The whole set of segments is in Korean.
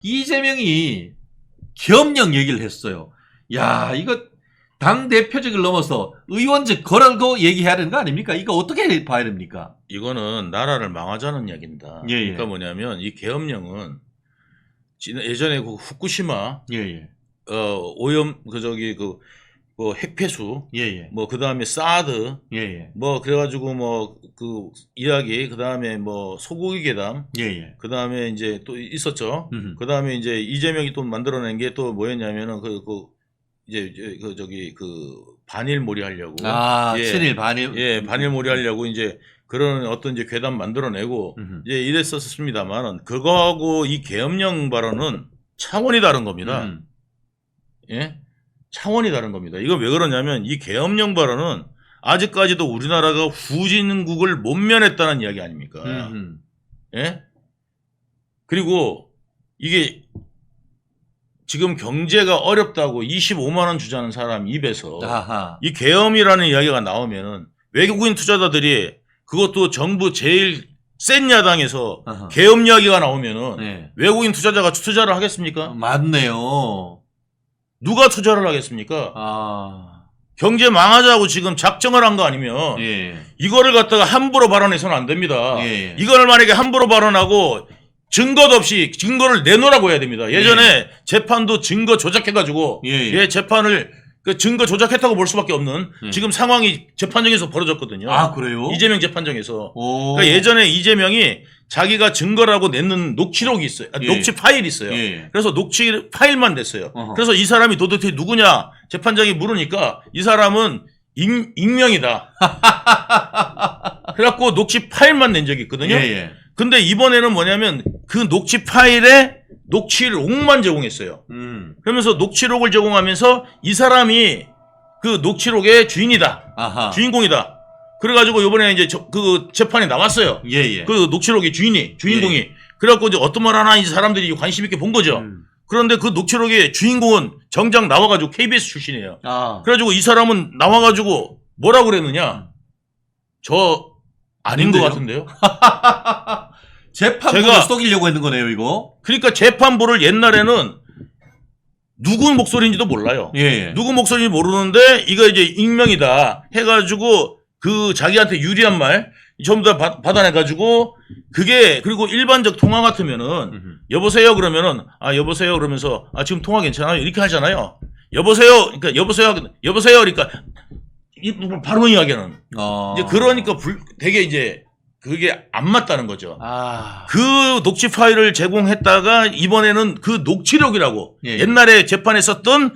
이재명이 계엄령 얘기를 했어요. 야, 이거 당대표직을 넘어서 의원직 거라고 얘기해야 되는 거 아닙니까? 이거 어떻게 봐야 됩니까? 이거는 나라를 망하자는 이야기입니다. 예, 예. 그러니까 뭐냐면 이 계엄령은 예전에 그 후쿠시마 예, 오염 뭐 핵폐수 예, 뭐 그다음에 사드 예, 뭐 그래가지고 뭐 그 이야기 그다음에 뭐 소고기 괴담 예. 그다음에 이제 또 있었죠. 음흠. 그다음에 이제 이재명이 또 만들어낸 게 또 뭐였냐면은 이제 그 반일몰이 하려고 예, 친일 반일. 예, 반일몰이 하려고 이제 그런 어떤 이제 괴담 만들어내고 이제 이랬었습니다만은 그거하고 이 계엄령 발언은 차원이 다른 겁니다. 예? 차원이 다른 겁니다. 이거 왜 그러냐면 이 계엄령 발언은 아직까지도 우리나라가 후진국을 못 면했다는 이야기 아닙니까? 예? 그리고 이게 지금 경제가 어렵다고 25만 원 주자는 사람 입에서 아하. 이 계엄이라는 이야기가 나오면은 외국인 투자자들이 그것도 정부 제일 센 야당에서 아하. 계엄 이야기가 나오면은 네. 외국인 투자자가 투자를 하겠습니까? 맞네요. 누가 투자를 하겠습니까? 아. 경제 망하자고 지금 작정을 한 거 아니면 예. 이거를 갖다가 함부로 발언해서는 안 됩니다. 예. 이거를 만약에 함부로 발언하고 증거도 없이 증거를 내놓으라고 해야 됩니다. 예전에 재판도 증거 조작해가지고 예. 재판을 그 증거 조작했다고 볼 수밖에 없는 지금 상황이 재판정에서 벌어졌거든요. 아, 그래요? 이재명 재판정에서. 오. 그러니까 예전에 이재명이 자기가 증거라고 냈는 녹취록이 있어요. 예. 녹취 파일이 있어요. 예. 그래서 녹취 파일만 냈어요. 어허. 그래서 이 사람이 도대체 누구냐 재판장이 물으니까 이 사람은 익명이다. 그래갖고 녹취 파일만 낸 적이 있거든요. 예. 근데 이번에는 뭐냐면 그 녹취 파일에 녹취록만 제공했어요. 그러면서 녹취록을 제공하면서 이 사람이 그 녹취록의 주인이다. 아하. 주인공이다. 그래가지고 이번에 이제 그 재판에 나왔어요. 예. 그 녹취록의 주인공이. 그래갖고 이제 어떤 말 하나 이 사람들이 관심 있게 본 거죠. 그런데 그 녹취록의 주인공은 정작 나와가지고 KBS 출신이에요. 아. 그래가지고 이 사람은 나와가지고 뭐라고 그랬느냐. 저 아닌 것 같은데요. 재판부를 제가 속이려고 했는 거네요, 이거. 그러니까 재판부를 옛날에는 누구 목소리인지도 몰라요. 예. 누구 목소리인지 모르는데 이거 이제 익명이다 해가지고 그 자기한테 유리한 말 전부 다 받아내가지고 그게 그리고 일반적 통화 같으면은 여보세요 그러면은 여보세요 그러면서 지금 통화 괜찮아요 이렇게 하잖아요. 여보세요 그러니까 여보세요 그러니까 바로 이야기하는 이제 그러니까 되게 이제 그게 안 맞다는 거죠. 그 녹취 파일을 제공했다가 이번에는 그 녹취록이라고 옛날에 재판에 썼던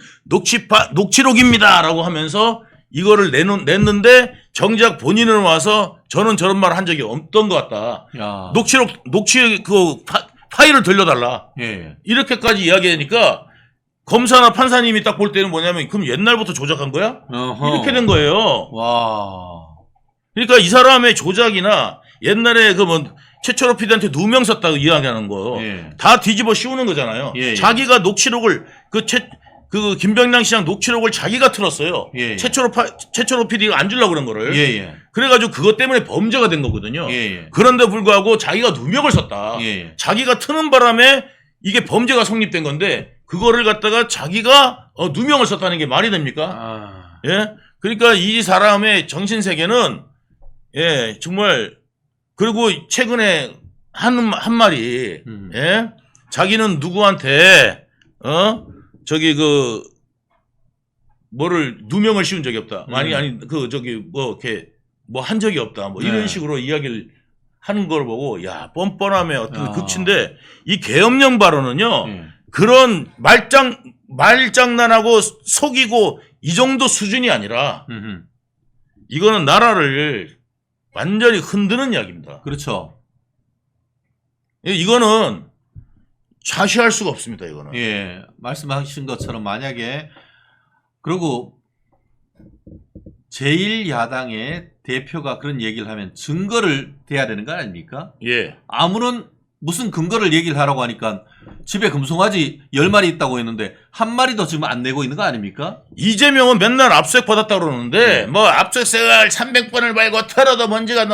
녹취록입니다라고 하면서 이거를 냈는데 정작 본인은 와서 저는 저런 말을 한 적이 없던 것 같다. 녹취 그 파일을 돌려달라. 이렇게까지 이야기하니까 검사나 판사님이 딱 볼 때는 뭐냐면 그럼 옛날부터 조작한 거야? 이렇게 된 거예요. 와. 그러니까 이 사람의 조작이나 옛날에 그 뭐 최철호 PD한테 누명 썼다고 이야기하는 거 다 뒤집어 씌우는 거잖아요. 자기가 녹취록을 그 김병량 시장 녹취록을 자기가 틀었어요. 최철호 PD가 안 주려고 그런 거를. 그래가지고 그것 때문에 범죄가 된 거거든요. 그런데 불구하고 자기가 누명을 썼다. 자기가 트는 바람에 이게 범죄가 성립된 건데 그거를 갖다가 자기가 누명을 썼다는 게 말이 됩니까? 그러니까 이 사람의 정신세계는 정말 그리고 최근에 한 말이 자기는 누구한테 뭐를 누명을 씌운 적이 없다. 아니 이렇게 뭐 한 적이 없다. 뭐 이런 식으로 이야기를 하는 걸 보고 야 뻔뻔함의 어떤 극치인데 이 계엄령 발언은요 그런 말장난하고 속이고 이 정도 수준이 아니라 이거는 나라를 완전히 흔드는 이야기입니다. 그렇죠. 이거는 좌시할 수가 없습니다. 이거는. 말씀하신 것처럼 만약에 그리고 제1야당의 대표가 그런 얘기를 하면 증거를 대야 되는 거 아닙니까? 아무런 무슨 근거를 얘기를 하라고 하니까 집에 금송아지 10마리 있다고 했는데 한 마리도 지금 안 내고 있는 거 아닙니까? 이재명은 맨날 압수수색 받았다고 그러는데 뭐 압수수색을 300번을 밟고 털어도 먼지가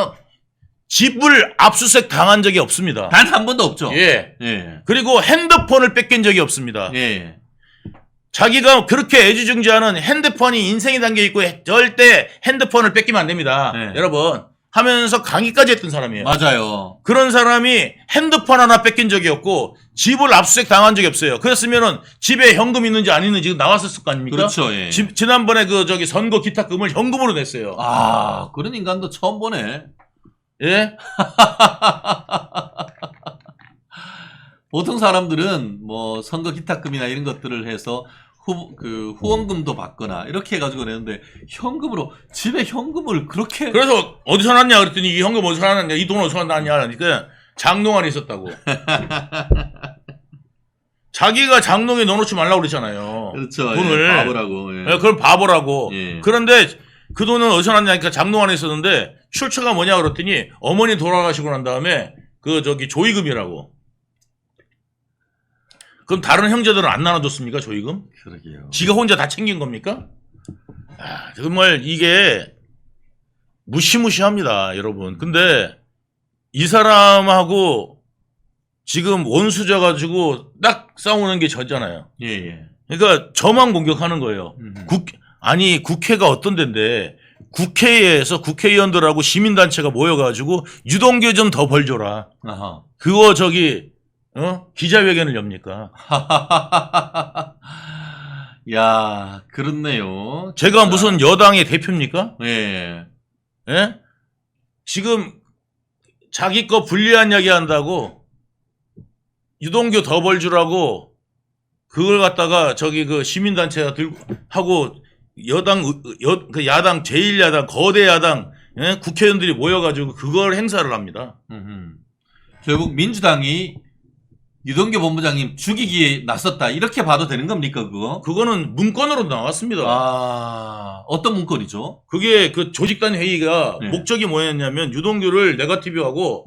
집을 압수수색 당한 적이 없습니다. 단 한 번도 없죠. 예. 예. 그리고 핸드폰을 뺏긴 적이 없습니다. 예. 자기가 그렇게 애지중지하는 핸드폰이 인생이 담겨 있고 절대 핸드폰을 뺏기면 안 됩니다. 네. 여러분 하면서 강의까지 했던 사람이에요. 맞아요. 그런 사람이 핸드폰 하나 뺏긴 적이 없고 집을 압수수색 당한 적이 없어요. 그랬으면은 집에 현금 있는지 안 있는지 나왔었을 거 아닙니까? 그렇죠. 예. 지난번에 선거 기탁금을 현금으로 냈어요. 아, 그런 인간도 처음 보네. 예? 보통 사람들은 뭐 선거 기탁금이나 이런 것들을 해서 후원금도 받거나 이렇게 해가지고 내는데 현금으로 집에 현금을 그렇게 그래서 어디서 났냐 그랬더니 이 현금 어디서 났냐 이 돈 어디서 났냐 하니까 장롱 안에 있었다고. 자기가 장롱에 넣어놓지 말라고 그랬잖아요. 그렇죠. 돈을. 예, 바보라고. 예. 그걸 바보라고. 예. 그런데 그 돈은 어디서 났냐니까 장롱 안에 있었는데 출처가 뭐냐 그랬더니 어머니 돌아가시고 난 다음에 조의금이라고. 그럼 다른 형제들은 안 나눠줬습니까 조의금? 그러게요. 지가 혼자 다 챙긴 겁니까? 아, 정말 이게 무시무시합니다, 여러분. 근데 이 사람하고 지금 원수져 가지고 딱 싸우는 게 저잖아요. 예, 예. 그러니까 저만 공격하는 거예요. 국회가 어떤 데인데 국회에서 국회의원들하고 시민단체가 모여가지고 유동규 좀 더 벌 줘라. 아하. 그거 기자회견을 엽니까? 야, 그렇네요. 제가 무슨 여당의 대표입니까? 예. 예? 지금 자기 거 불리한 이야기 한다고 유동규 더 벌 주라고 그걸 갖다가 시민단체가 들고 하고 야당 제1야당 거대 야당 국회의원들이 모여가지고 그걸 행사를 합니다. 결국 민주당이 유동규 본부장님 죽이기에 나섰다 이렇게 봐도 되는 겁니까 그거? 그거는 문건으로 나왔습니다. 아, 어떤 문건이죠? 그게 그 조직단 회의가 네. 목적이 뭐였냐면 유동규를 네거티브하고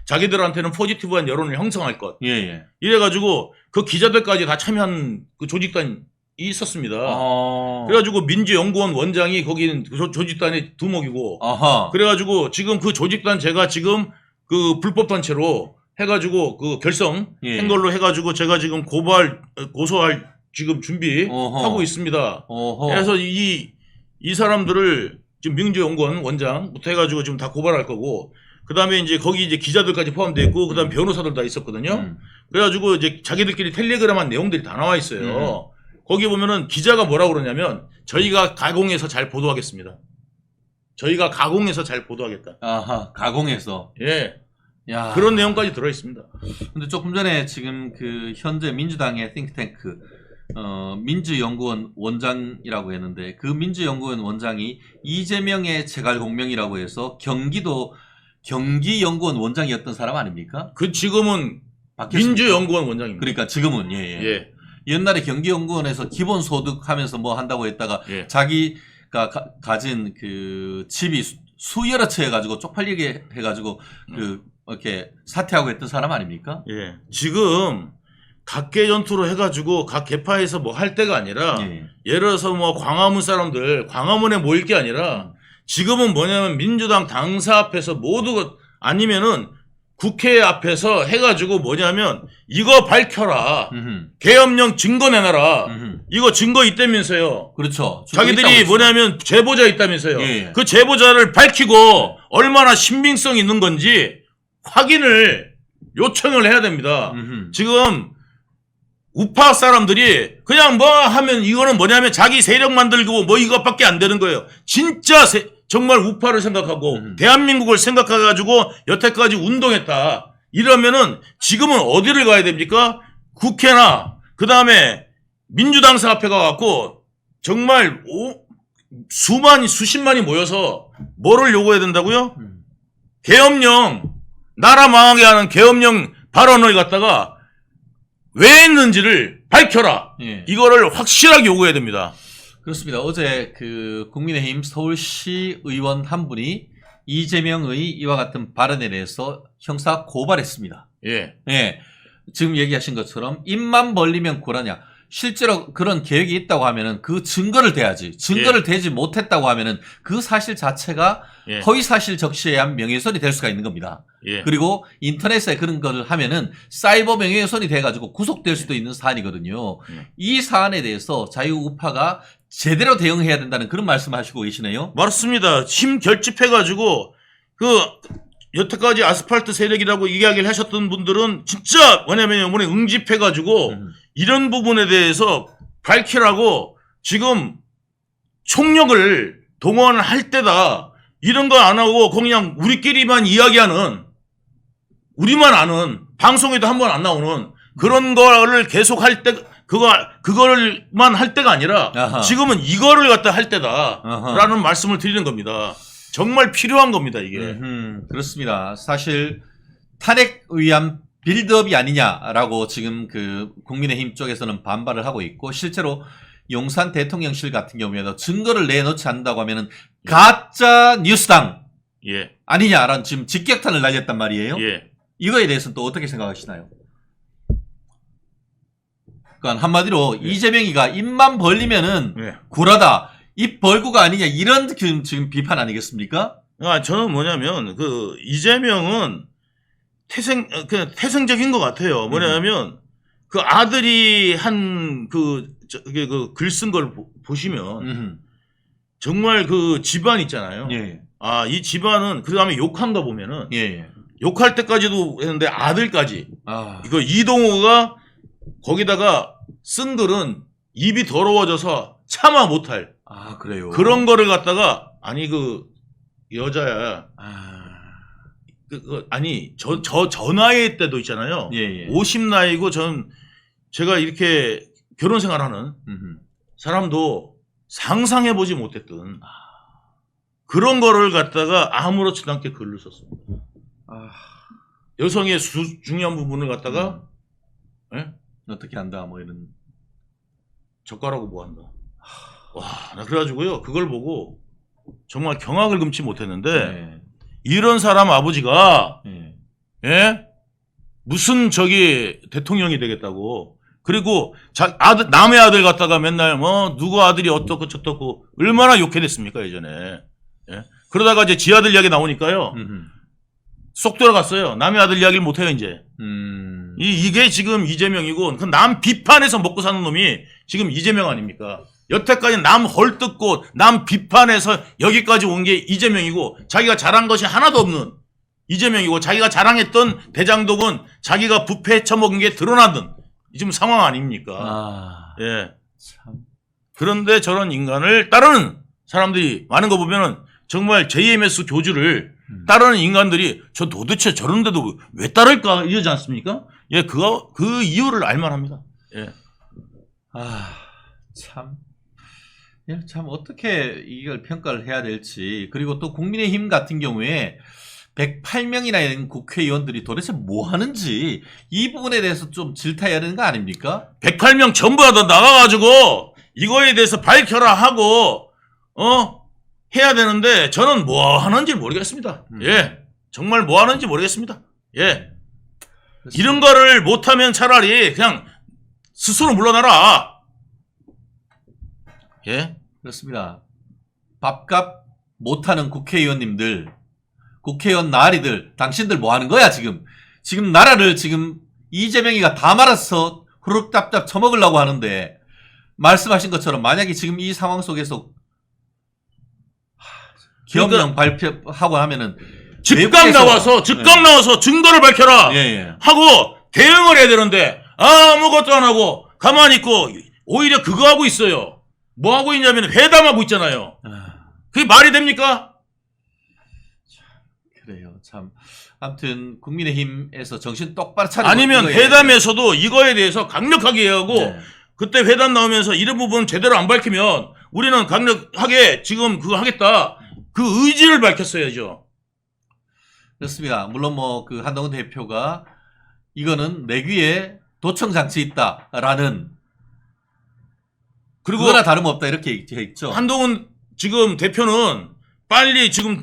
자기들한테는 포지티브한 여론을 형성할 것. 예. 이래가지고 그 기자들까지 다 참여한 그 조직단이 있었습니다. 그래가지고 민주연구원 원장이 거기는 그 조직단의 두목이고. 아하. 그래가지고 지금 그 조직단 제가 지금 그 불법 단체로 해가지고 그 한 걸로 해가지고 제가 지금 고소할 지금 준비하고 있습니다. 그래서 이 사람들을 지금 민주연구원 원장부터 해가지고 지금 다 고발할 거고, 그 다음에 이제 거기 이제 기자들까지 포함되어 있고, 그 다음에 변호사들 다 있었거든요. 그래가지고 이제 자기들끼리 텔레그램한 내용들이 다 나와 있어요. 거기 보면은 기자가 뭐라고 그러냐면, 저희가 가공해서 잘 보도하겠습니다. 저희가 가공해서 잘 보도하겠다. 아하, 가공해서. 예. 야. 그런 내용까지 들어 있습니다. 근데 조금 전에 지금 현재 민주당의 띵크탱크 민주연구원 원장이라고 했는데 그 민주연구원 원장이 이재명의 재갈공명이라고 해서 경기연구원 원장이었던 사람 아닙니까? 그 지금은 민주연구원 원장입니다. 그러니까 지금은 예. 옛날에 경기연구원에서 기본소득 하면서 뭐 한다고 했다가 자기가 가진 그 집이 수여러 채 해가지고 쪽팔리게 해가지고 이렇게 사퇴하고 했던 사람 아닙니까? 예. 지금 각계 전투로 해가지고 각 계파에서 뭐 할 때가 아니라 예를 들어서 뭐 광화문 사람들 광화문에 모일 게 아니라 지금은 뭐냐면 민주당 당사 앞에서 모두 아니면은 국회 앞에서 해가지고 뭐냐면 이거 밝혀라. 계엄령 증거 내놔라. 이거 증거 있다면서요. 그렇죠. 자기들이 뭐냐면 제보자 있다면서요. 그 제보자를 밝히고 얼마나 신빙성 있는 건지 확인을 요청을 해야 됩니다. 지금 우파 사람들이 그냥 뭐 하면 이거는 뭐냐면 자기 세력 만들고 뭐 이것밖에 안 되는 거예요. 진짜 정말 우파를 생각하고 대한민국을 생각해가지고 여태까지 운동했다. 이러면은 지금은 어디를 가야 됩니까? 국회나 그 다음에 민주당사 앞에 가갖고 정말 수십만이 모여서 뭐를 요구해야 된다고요? 계엄령, 나라 망하게 하는 계엄령 발언을 갖다가 왜 했는지를 밝혀라. 이거를 확실하게 요구해야 됩니다. 그렇습니다. 어제 국민의힘 서울시 의원 한 분이 이재명의 이와 같은 발언에 대해서 형사 고발했습니다. 지금 얘기하신 것처럼 입만 벌리면 고라냐. 실제로 그런 계획이 있다고 하면은 그 증거를 대야지. 증거를 대지 못했다고 하면은 그 사실 자체가 예. 허위 사실 적시에 의한 명예훼손이 될 수가 있는 겁니다. 예. 그리고 인터넷에 그런 거를 하면은 사이버 명예훼손이 돼가지고 구속될 수도 있는 사안이거든요. 이 사안에 대해서 자유우파가 제대로 대응해야 된다는 그런 말씀하시고 계시네요. 맞습니다. 힘 결집해가지고 그 여태까지 아스팔트 세력이라고 이야기를 하셨던 분들은 진짜 뭐냐면 이번에 응집해가지고 이런 부분에 대해서 밝히라고 지금 총력을 동원할 때다. 이런 거 안 하고 그냥 우리끼리만 이야기하는 우리만 아는 방송에도 한 번 안 나오는 그런 거를 계속 할 때 그거를만 할 때가 아니라 아하. 지금은 이거를 갖다 할 때다라는 아하. 말씀을 드리는 겁니다. 정말 필요한 겁니다, 이게. 그렇습니다. 사실 탄핵 위한 빌드업이 아니냐라고 지금 그 국민의힘 쪽에서는 반발을 하고 있고 실제로 용산 대통령실 같은 경우에도 증거를 내놓지 않는다고 하면은 가짜 뉴스당 예. 아니냐라는 지금 직격탄을 날렸단 말이에요. 예. 이거에 대해서는 또 어떻게 생각하시나요? 그러니까 한마디로 이재명이가 입만 벌리면은 예. 굴하다. 입 벌구가 아니냐 이런 지금 비판 아니겠습니까? 아, 저는 뭐냐면 그 이재명은 태생적인 것 같아요. 뭐냐면 그 아들이 한 그 글 쓴 걸 보시면 정말 그 집안 있잖아요. 예. 아, 이 집안은 그 다음에 욕한 거 보면은 예. 욕할 때까지도 했는데 아들까지 아. 이거 이동호가 거기다가 쓴 글은 입이 더러워져서 참아 못할 아, 그래요. 그런 거를 갖다가 아니 그 여자야 아니 저 나이 때도 있잖아요. 예. 50 나이고 제가 이렇게 결혼 생활하는 사람도 상상해보지 못했던 그런 거를 갖다가 아무렇지도 않게 글을 썼습니다. 여성의 중요한 부분을 갖다가 예? 어떻게 한다 뭐 이런 젓가락으로 뭐 한다. 와, 나 그래가지고요 그걸 보고 정말 경악을 금치 못했는데 예. 이런 사람 아버지가 예. 예? 무슨 저기 대통령이 되겠다고 그리고 남의 아들 갖다가 맨날 뭐 누구 아들이 어떻고 저떻고 얼마나 욕해댔습니까 예전에. 예? 그러다가 이제 지 아들 이야기 나오니까요 쏙 들어갔어요. 남의 아들 이야기를 못해요 이제. 이게 지금 이재명이고 그 남 비판해서 먹고 사는 놈이 지금 이재명 아닙니까? 여태까지 남 헐뜯고 남 비판해서 여기까지 온 게 이재명이고 자기가 잘한 것이 하나도 없는 이재명이고 자기가 자랑했던 대장동은 자기가 부패 처먹은 게 드러나는 지금 상황 아닙니까? 예. 참. 그런데 저런 인간을 따르는 사람들이 많은 거 보면은 정말 JMS 교주를 따르는 인간들이 저 도대체 저런데도 왜 따를까 이러지 않습니까? 예, 그 이유를 알만합니다. 예. 참. 예, 참 어떻게 이걸 평가를 해야 될지 그리고 또 국민의힘 같은 경우에 108명이나 되는 국회의원들이 도대체 뭐 하는지 이 부분에 대해서 좀 질타해야 되는 거 아닙니까? 108명 전부 다 나가가지고 이거에 대해서 밝혀라 하고 해야 되는데 저는 뭐 하는지 모르겠습니다. 예, 정말 뭐 하는지 모르겠습니다. 예, 그렇습니다. 이런 거를 못하면 차라리 그냥 스스로 물러나라. 예, 그렇습니다. 밥값 못하는 국회의원님들, 국회의원 나리들, 당신들 뭐 하는 거야 지금? 지금 나라를 지금 이재명이가 다 말아서 후루룩답답 처먹으려고 하는데 말씀하신 것처럼 만약에 지금 이 상황 속에서 기업령 발표하고 하면은 즉각 나와서 증거를 밝혀라 하고 대응을 해야 되는데 아무것도 안 하고 가만히 있고 오히려 그거 하고 있어요. 뭐 하고 있냐면 회담하고 있잖아요. 그게 말이 됩니까? 그래요. 참. 아무튼 국민의힘에서 정신 똑바로 차리고 아니면 회담에서도 이거에 대해서 강력하게 하고 그때 회담 나오면서 이런 부분 제대로 안 밝히면 우리는 강력하게 지금 그거 하겠다. 그 의지를 밝혔어야죠. 그렇습니다. 물론 뭐 그 한동훈 대표가 이거는 내귀에 도청 장치 있다라는 그리고 그거나 다름없다 이렇게 있죠. 한동훈 지금 대표는 빨리 지금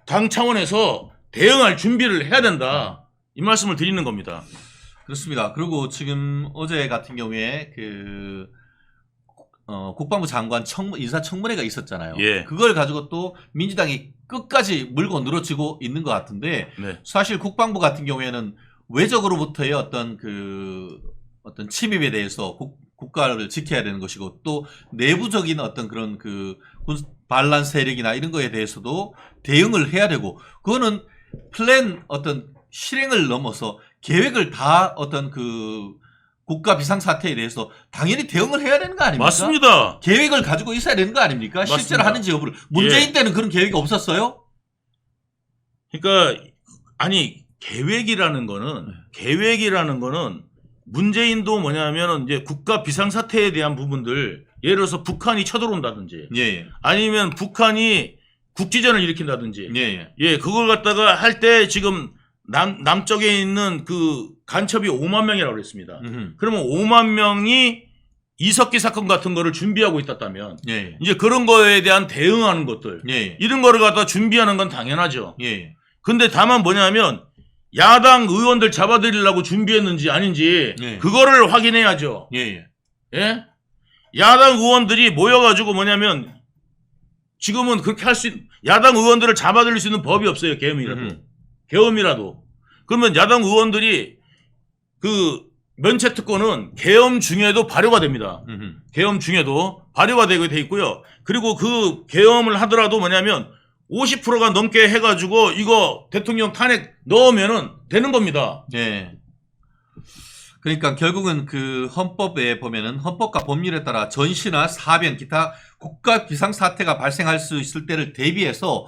당 차원에서 대응할 준비를 해야 된다. 이 말씀을 드리는 겁니다. 그렇습니다. 그리고 지금 어제 같은 경우에 국방부 장관 인사청문회가 있었잖아요. 예. 그걸 가지고 또 민주당이 끝까지 물고 늘어지고 있는 것 같은데 네. 사실 국방부 같은 경우에는 외적으로부터의 어떤 침입에 대해서 국가를 지켜야 되는 것이고 또 내부적인 어떤 그런 반란 세력이나 이런 거에 대해서도 대응을 해야 되고 그거는 플랜 어떤 실행을 넘어서 계획을 다 어떤 국가 비상사태에 대해서 당연히 대응을 해야 되는 거 아닙니까? 맞습니다. 계획을 가지고 있어야 되는 거 아닙니까? 맞습니다. 실제로 하는지 여부를. 문재인 때는 그런 계획이 없었어요? 그러니까 아니 계획이라는 거는 문재인도 뭐냐면은 이제 국가 비상사태에 대한 부분들 예를 들어서 북한이 쳐들어온다든지 예. 아니면 북한이 국지전을 일으킨다든지 예. 그걸 갖다가 할 때 지금 남쪽에 있는 간첩이 5만 명이라고 그랬습니다. 그러면 5만 명이 이석기 사건 같은 거를 준비하고 있었다면 예. 이제 그런 거에 대한 대응하는 것들 예. 이런 거를 갖다 준비하는 건 당연하죠. 예. 근데 다만 뭐냐면 야당 의원들 잡아들이려고 준비했는지 아닌지 그거를 확인해야죠. 예. 예? 야당 의원들이 모여가지고 뭐냐면 지금은 그렇게 야당 의원들을 잡아들일 수 있는 법이 없어요. 계엄이라도. 그러면 야당 의원들이 면책 특권은 계엄 중에도 발효가 됩니다. 계엄 중에도 발효가 되게 돼 있고요. 그리고 그 계엄을 하더라도 뭐냐면 50%가 넘게 해가지고 이거 대통령 탄핵 넣으면은 되는 겁니다. 네. 그러니까 결국은 헌법에 보면은 헌법과 법률에 따라 전시나 사변, 기타 국가 비상사태가 발생할 수 있을 때를 대비해서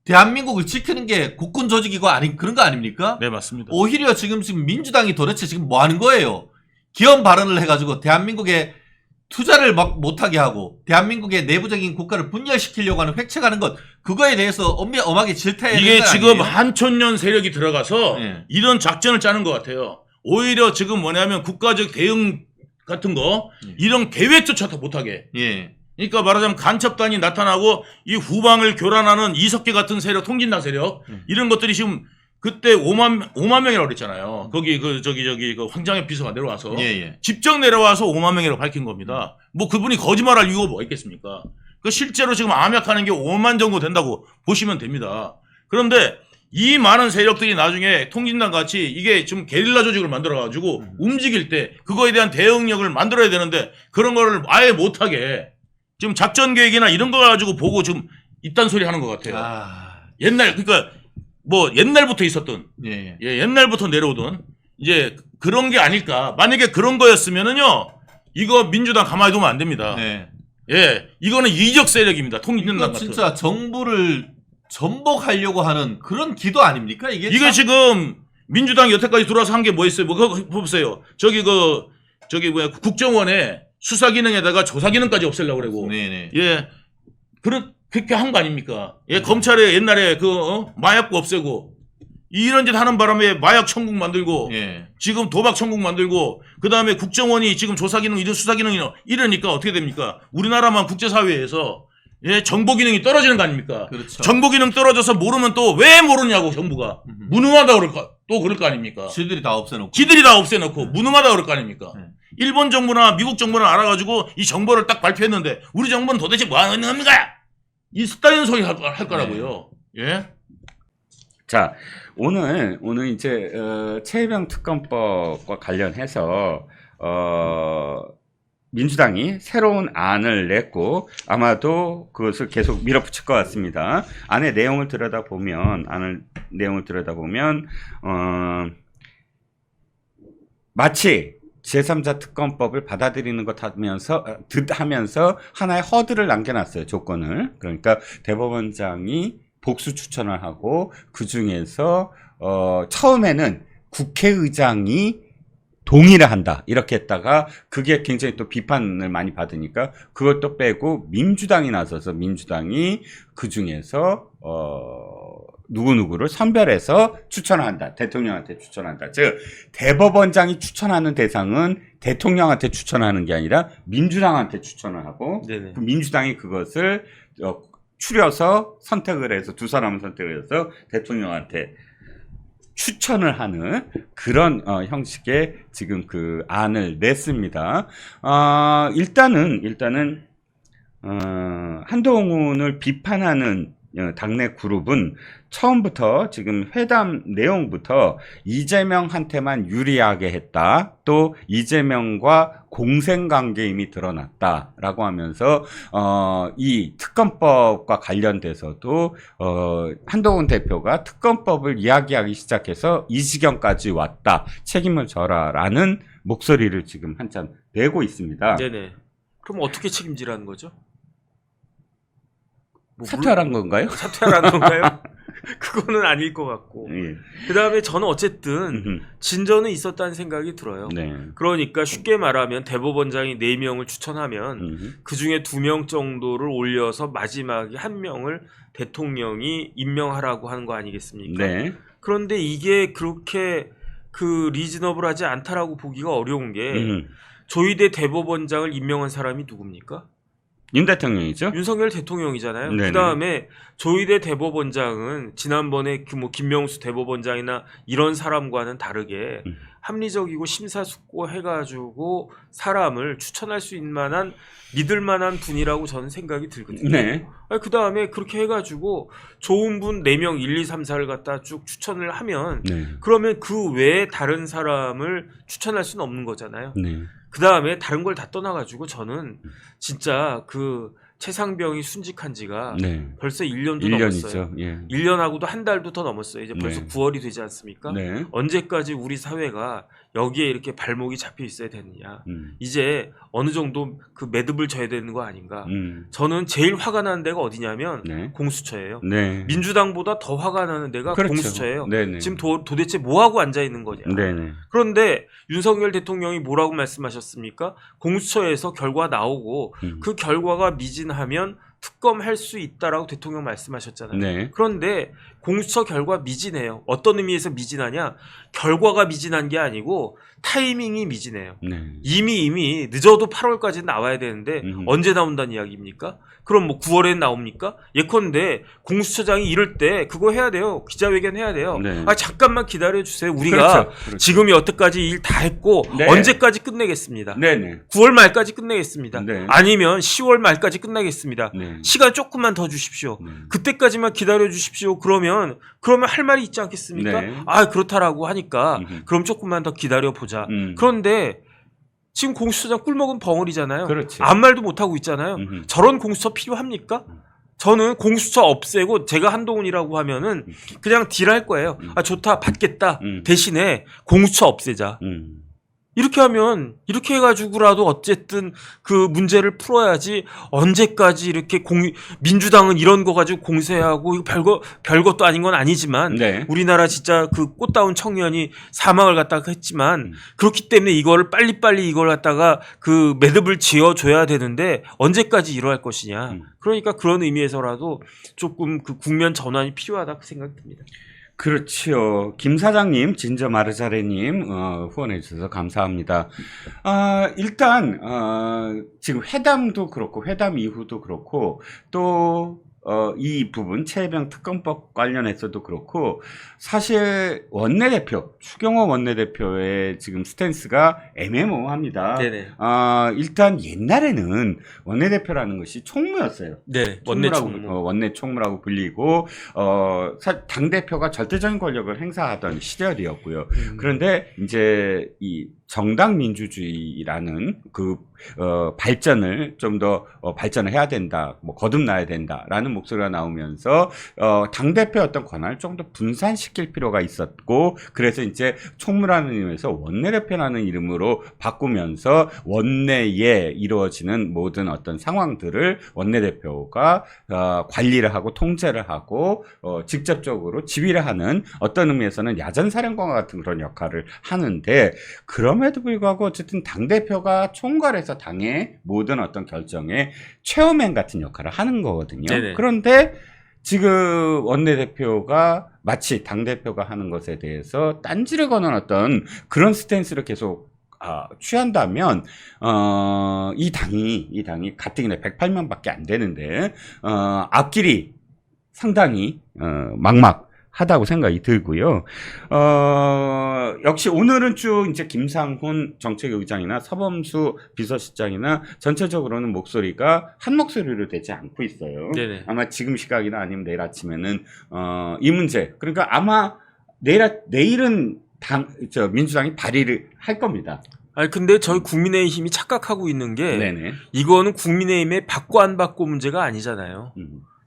대한민국을 지키는 게 국군 조직이고 그런 거 아닙니까? 네, 맞습니다. 오히려 지금 민주당이 도대체 지금 뭐 하는 거예요? 기업 발언을 해가지고 대한민국에 투자를 막 못하게 하고 대한민국의 내부적인 국가를 분열시키려고 하는 획책하는 것 그거에 대해서 엄하게 질타해야 되는 이게 거 지금 아니에요? 한천년 세력이 들어가서 이런 작전을 짜는 것 같아요. 오히려 지금 뭐냐면 국가적 대응 같은 거 이런 계획조차도 못하게. 그러니까 말하자면 간첩단이 나타나고 이 후방을 교란하는 이석기 같은 세력, 통진당 세력 이런 것들이 지금 그때 5만 명이라고 그랬잖아요. 거기 황장엽 비서가 내려와서 직접 내려와서 5만 명이라고 밝힌 겁니다. 뭐 그분이 거짓말할 이유가 뭐가 있겠습니까? 실제로 지금 암약하는 게 5만 정도 된다고 보시면 됩니다. 그런데 이 많은 세력들이 나중에 통진당 같이 이게 좀 게릴라 조직을 만들어가지고 움직일 때 그거에 대한 대응력을 만들어야 되는데 그런 거를 아예 못하게 지금 작전 계획이나 이런 거 가지고 보고 지금 이딴 소리 하는 것 같아요. 그러니까 뭐 옛날부터 있었던 옛날부터 내려오던 이제 그런 게 아닐까. 만약에 그런 거였으면은요 이거 민주당 가만히 두면 안 됩니다. 이거는 이적 세력입니다. 통진당 같은. 진짜 정부를 전복하려고 하는 그런 기도 아닙니까? 이게 지금 민주당이 여태까지 들어와서 한 게 뭐 있어요? 뭐 그거 보세요. 국정원에 수사 기능에다가 조사 기능까지 없애려고 그러고. 그렇게 한 거 아닙니까? 검찰에 옛날에 마약부 없애고 이런 짓 하는 바람에 마약 천국 만들고 지금 도박 천국 만들고 그다음에 국정원이 지금 조사 기능 이런 수사 기능이 이러니까 어떻게 됩니까? 우리나라만 국제사회에서 정보 기능이 떨어지는 거 아닙니까? 그렇죠. 정보 기능 떨어져서 모르면 또 왜 모르냐고 정부가 무능하다 그럴 거 아닙니까? 지들이 다 없애놓고 무능하다 그럴 거 아닙니까? 일본 정부나 미국 정부는 알아가지고 이 정보를 딱 발표했는데 우리 정부는 도대체 뭐 하는 겁니까? 이 스타일 소리 할 거라고요. 자, 오늘 이제 최혜병 특검법과 관련해서 민주당이 새로운 안을 냈고 아마도 그것을 계속 밀어붙일 것 같습니다. 안의 내용을 들여다보면 마치 제3자 특검법을 받아들이는 것 하면서 하나의 허들을 남겨놨어요. 조건을. 그러니까 대법원장이 복수 추천을 하고 그중에서 처음에는 국회의장이 동의를 한다. 이렇게 했다가 그게 굉장히 또 비판을 많이 받으니까 그걸 또 빼고 민주당이 나서서 민주당이 그중에서 누구누구를 선별해서 추천한다. 대통령한테 추천한다. 즉 대법원장이 추천하는 대상은 대통령한테 추천하는 게 아니라 민주당한테 추천을 하고 그 민주당이 그것을 추려서 선택을 해서 두 사람을 선택을 해서 대통령한테 추천을 하는 그런 형식의 지금 그 안을 냈습니다. 일단은 한동훈을 비판하는 당내 그룹은 처음부터 지금 회담 내용부터 이재명한테만 유리하게 했다. 또 이재명과 공생관계임이 드러났다라고 하면서 이 특검법과 관련돼서도 한동훈 대표가 특검법을 이야기하기 시작해서 이 지경까지 왔다. 책임을 져라라는 목소리를 지금 한참 내고 있습니다. 네네. 그럼 어떻게 책임지라는 거죠? 사퇴하란 건가요? 사퇴하라는 건가요? 그거는 아닐 것 같고. 예. 그 다음에 저는 어쨌든 진전은 있었다는 생각이 들어요. 네. 그러니까 쉽게 말하면 대법원장이 4명을 추천하면 그 중에 2명 정도를 올려서 마지막에 1명을 대통령이 임명하라고 하는 거 아니겠습니까? 네. 그런데 이게 그렇게 그 리즈너블하지 않다라고 보기가 어려운 게 조희대 대법원장을 임명한 사람이 누굽니까? 윤 대통령이죠? 윤석열 대통령이잖아요. 네네. 그다음에 조희대 대법원장은 지난번에 그 뭐 김명수 대법원장이나 이런 사람과는 다르게 합리적이고 심사숙고해가지고 사람을 추천할 수 있는 만한 믿을 만한 분이라고 저는 생각이 들거든요. 네. 그다음에 그렇게 해가지고 좋은 분 4명 1, 2, 3, 4를 갖다 쭉 추천을 하면 네. 그러면 그 외에 다른 사람을 추천할 수는 없는 거잖아요. 네. 그 다음에 다른 걸 다 떠나가지고 저는 진짜 그 최상병이 순직한 지가 네. 벌써 1년도 넘었어요. 1년이죠. 예. 1년하고도 한 달도 더 넘었어요. 이제 벌써 네. 9월이 되지 않습니까? 네. 언제까지 우리 사회가 여기에 이렇게 발목이 잡혀 있어야 되느냐. 이제 어느 정도 그 매듭을 져야 되는 거 아닌가. 저는 제일 화가 나는 데가 어디냐면 네. 공수처예요. 네. 민주당보다 더 화가 나는 데가 그렇죠. 공수처예요. 네네. 지금 도대체 뭐하고 앉아있는 거냐. 네네. 그런데 윤석열 대통령이 뭐라고 말씀하셨습니까? 공수처에서 결과 나오고 그 결과가 미진하면 특검할 수 있다라고 대통령 말씀하셨잖아요. 네. 그런데 공수처 결과 미진해요. 어떤 의미에서 미진하냐? 결과가 미진한 게 아니고 타이밍이 미진해요. 네. 이미 늦어도 8월까지 나와야 되는데 언제 나온다는 이야기입니까? 그럼 뭐 9월에 나옵니까? 예컨대 공수처장이 이럴 때 그거 해야 돼요. 기자회견 해야 돼요. 네. 잠깐만 기다려 주세요. 우리가 그렇죠. 그렇죠. 지금 여태까지 일 다 했고 네. 언제까지 끝내겠습니다. 네네. 9월 말까지 끝내겠습니다. 네. 아니면 10월 말까지 끝나겠습니다. 네. 시간 조금만 더 주십시오. 네. 그때까지만 기다려 주십시오. 그러면 할 말이 있지 않겠습니까? 네. 그렇다라고 하니까 그럼 조금만 더 기다려 보자. 그런데 지금 공수처장 꿀먹은 벙어리잖아요. 그렇지. 아무 말도 못하고 있잖아요. 저런 공수처 필요합니까? 저는 공수처 없애고 제가 한동훈이라고 하면은 그냥 딜할 거예요. 좋다 받겠다. 대신에 공수처 없애자. 이렇게 하면 이렇게 해가지고라도 어쨌든 그 문제를 풀어야지 언제까지 이렇게 민주당은 이런 거 가지고 공세하고 이거 별것도 아닌 건 아니지만 네. 우리나라 진짜 그 꽃다운 청년이 사망을 갖다가 했지만 그렇기 때문에 이거를 빨리빨리 이걸 갖다가 그 매듭을 지어줘야 되는데 언제까지 이러할 것이냐. 그러니까 그런 의미에서라도 조금 그 국면 전환이 필요하다 그 생각이 듭니다. 그렇지요. 김 사장님, 진저 마르자레님 후원해 주셔서 감사합니다. 일단 지금 회담도 그렇고 회담 이후도 그렇고 또 이 부분 최혜병 특검법 관련해서도 그렇고 사실 원내대표 추경호 원내대표의 지금 스탠스가 애매모호합니다. 네네. 일단 옛날에는 원내대표라는 것이 총무였어요. 네, 원내 총무. 원내 총무라고 불리고 당 대표가 절대적인 권력을 행사하던 시절이었고요. 그런데 이제 이 정당 민주주의라는 그 발전을 좀 더 발전을 해야 된다, 뭐 거듭나야 된다라는 목소리가 나오면서 당 대표의 어떤 권한을 좀 더 분산시킬 필요가 있었고, 그래서 이제 총무라는 의미에서 원내대표라는 이름으로 바꾸면서 원내에 이루어지는 모든 어떤 상황들을 원내대표가 관리를 하고 통제를 하고 직접적으로 지휘를 하는 어떤 의미에서는 야전사령관 같은 그런 역할을 하는데, 그럼에도 불구하고 어쨌든 당대표가 총괄해서 당의 모든 어떤 결정에 체어맨 같은 역할을 하는 거거든요. 네네. 그런데 지금 원내대표가 마치 당대표가 하는 것에 대해서 딴지를 거는 어떤 그런 스탠스를 계속 취한다면 이 당이 가뜩이나 108명밖에 안 되는데 앞길이 상당히 막막 하다고 생각이 들고요. 역시 오늘은 쭉 이제 김상훈 정책의장이나 서범수 비서실장이나 전체적으로는 목소리가 한 목소리로 되지 않고 있어요. 네네. 아마 지금 시각이나 아니면 내일 아침에는 이 문제, 그러니까 아마 내일은 민주당이 발의를 할 겁니다. 아니 근데 저희 국민의힘이 착각하고 있는 게 네네. 이거는 국민의힘의 받고 안 받고 문제가 아니잖아요.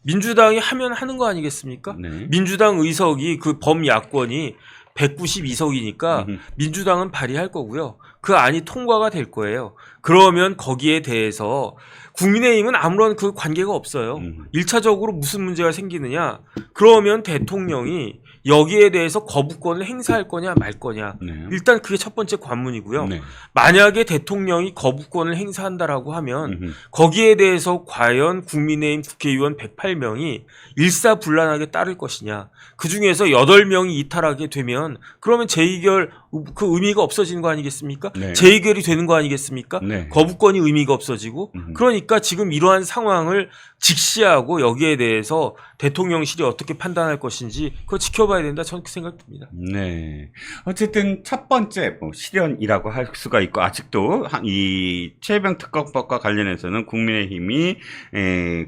민주당이 하면 하는 거 아니겠습니까? 네. 민주당 의석이 그 범야권이 192석이니까 민주당은 발의할 거고요. 그 안이 통과가 될 거예요. 그러면 거기에 대해서 국민의힘은 아무런 그 관계가 없어요. 1차적으로 무슨 문제가 생기느냐? 그러면 대통령이 여기에 대해서 거부권을 행사할 거냐 말 거냐. 네. 일단 그게 첫 번째 관문이고요. 네. 만약에 대통령이 거부권을 행사한다라고 하면 거기에 대해서 과연 국민의힘 국회의원 108명이 일사불란하게 따를 것이냐. 그중에서 8명이 이탈하게 되면 그러면 재의결 그 의미가 없어지는 거 아니겠습니까? 네. 재의결이 되는 거 아니겠습니까? 네. 거부권이 의미가 없어지고 그러니까 지금 이러한 상황을 직시하고 여기에 대해서 대통령실이 어떻게 판단할 것인지 그거 지켜봐야 된다. 저는 그 생각 듭니다. 네. 어쨌든 첫 번째 실현이라고 할 수가 있고 아직도 이 최혜병 특검법과 관련해서는 국민의힘이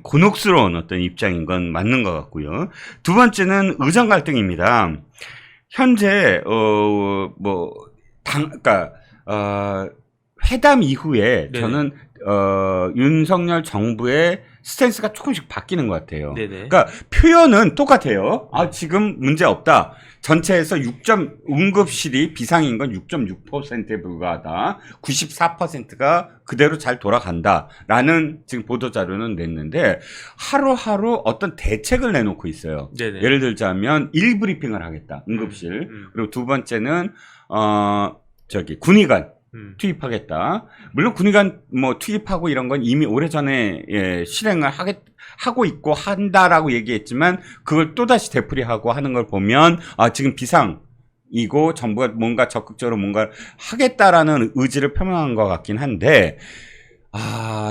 곤혹스러운 어떤 입장인 건 맞는 것 같고요. 두 번째는 의정 갈등입니다. 현재 그러니까 회담 이후에 네네. 저는 윤석열 정부의 스탠스가 조금씩 바뀌는 것 같아요. 네네. 그러니까 표현은 똑같아요. 지금 문제 없다. 전체에서 응급실이 비상인 건 6.6%에 불과하다. 94%가 그대로 잘 돌아간다라는 지금 보도자료는 냈는데 하루하루 어떤 대책을 내놓고 있어요. 네네. 예를 들자면 1브리핑을 하겠다. 응급실. 그리고 두 번째는 군의관 투입하겠다. 물론 군의관 투입하고 이런 건 이미 오래전에 실행을 하고 있고 한다라고 얘기했지만 그걸 또다시 되풀이하고 하는 걸 보면 지금 비상이고 정부가 뭔가 적극적으로 뭔가 하겠다라는 의지를 표명한 것 같긴 한데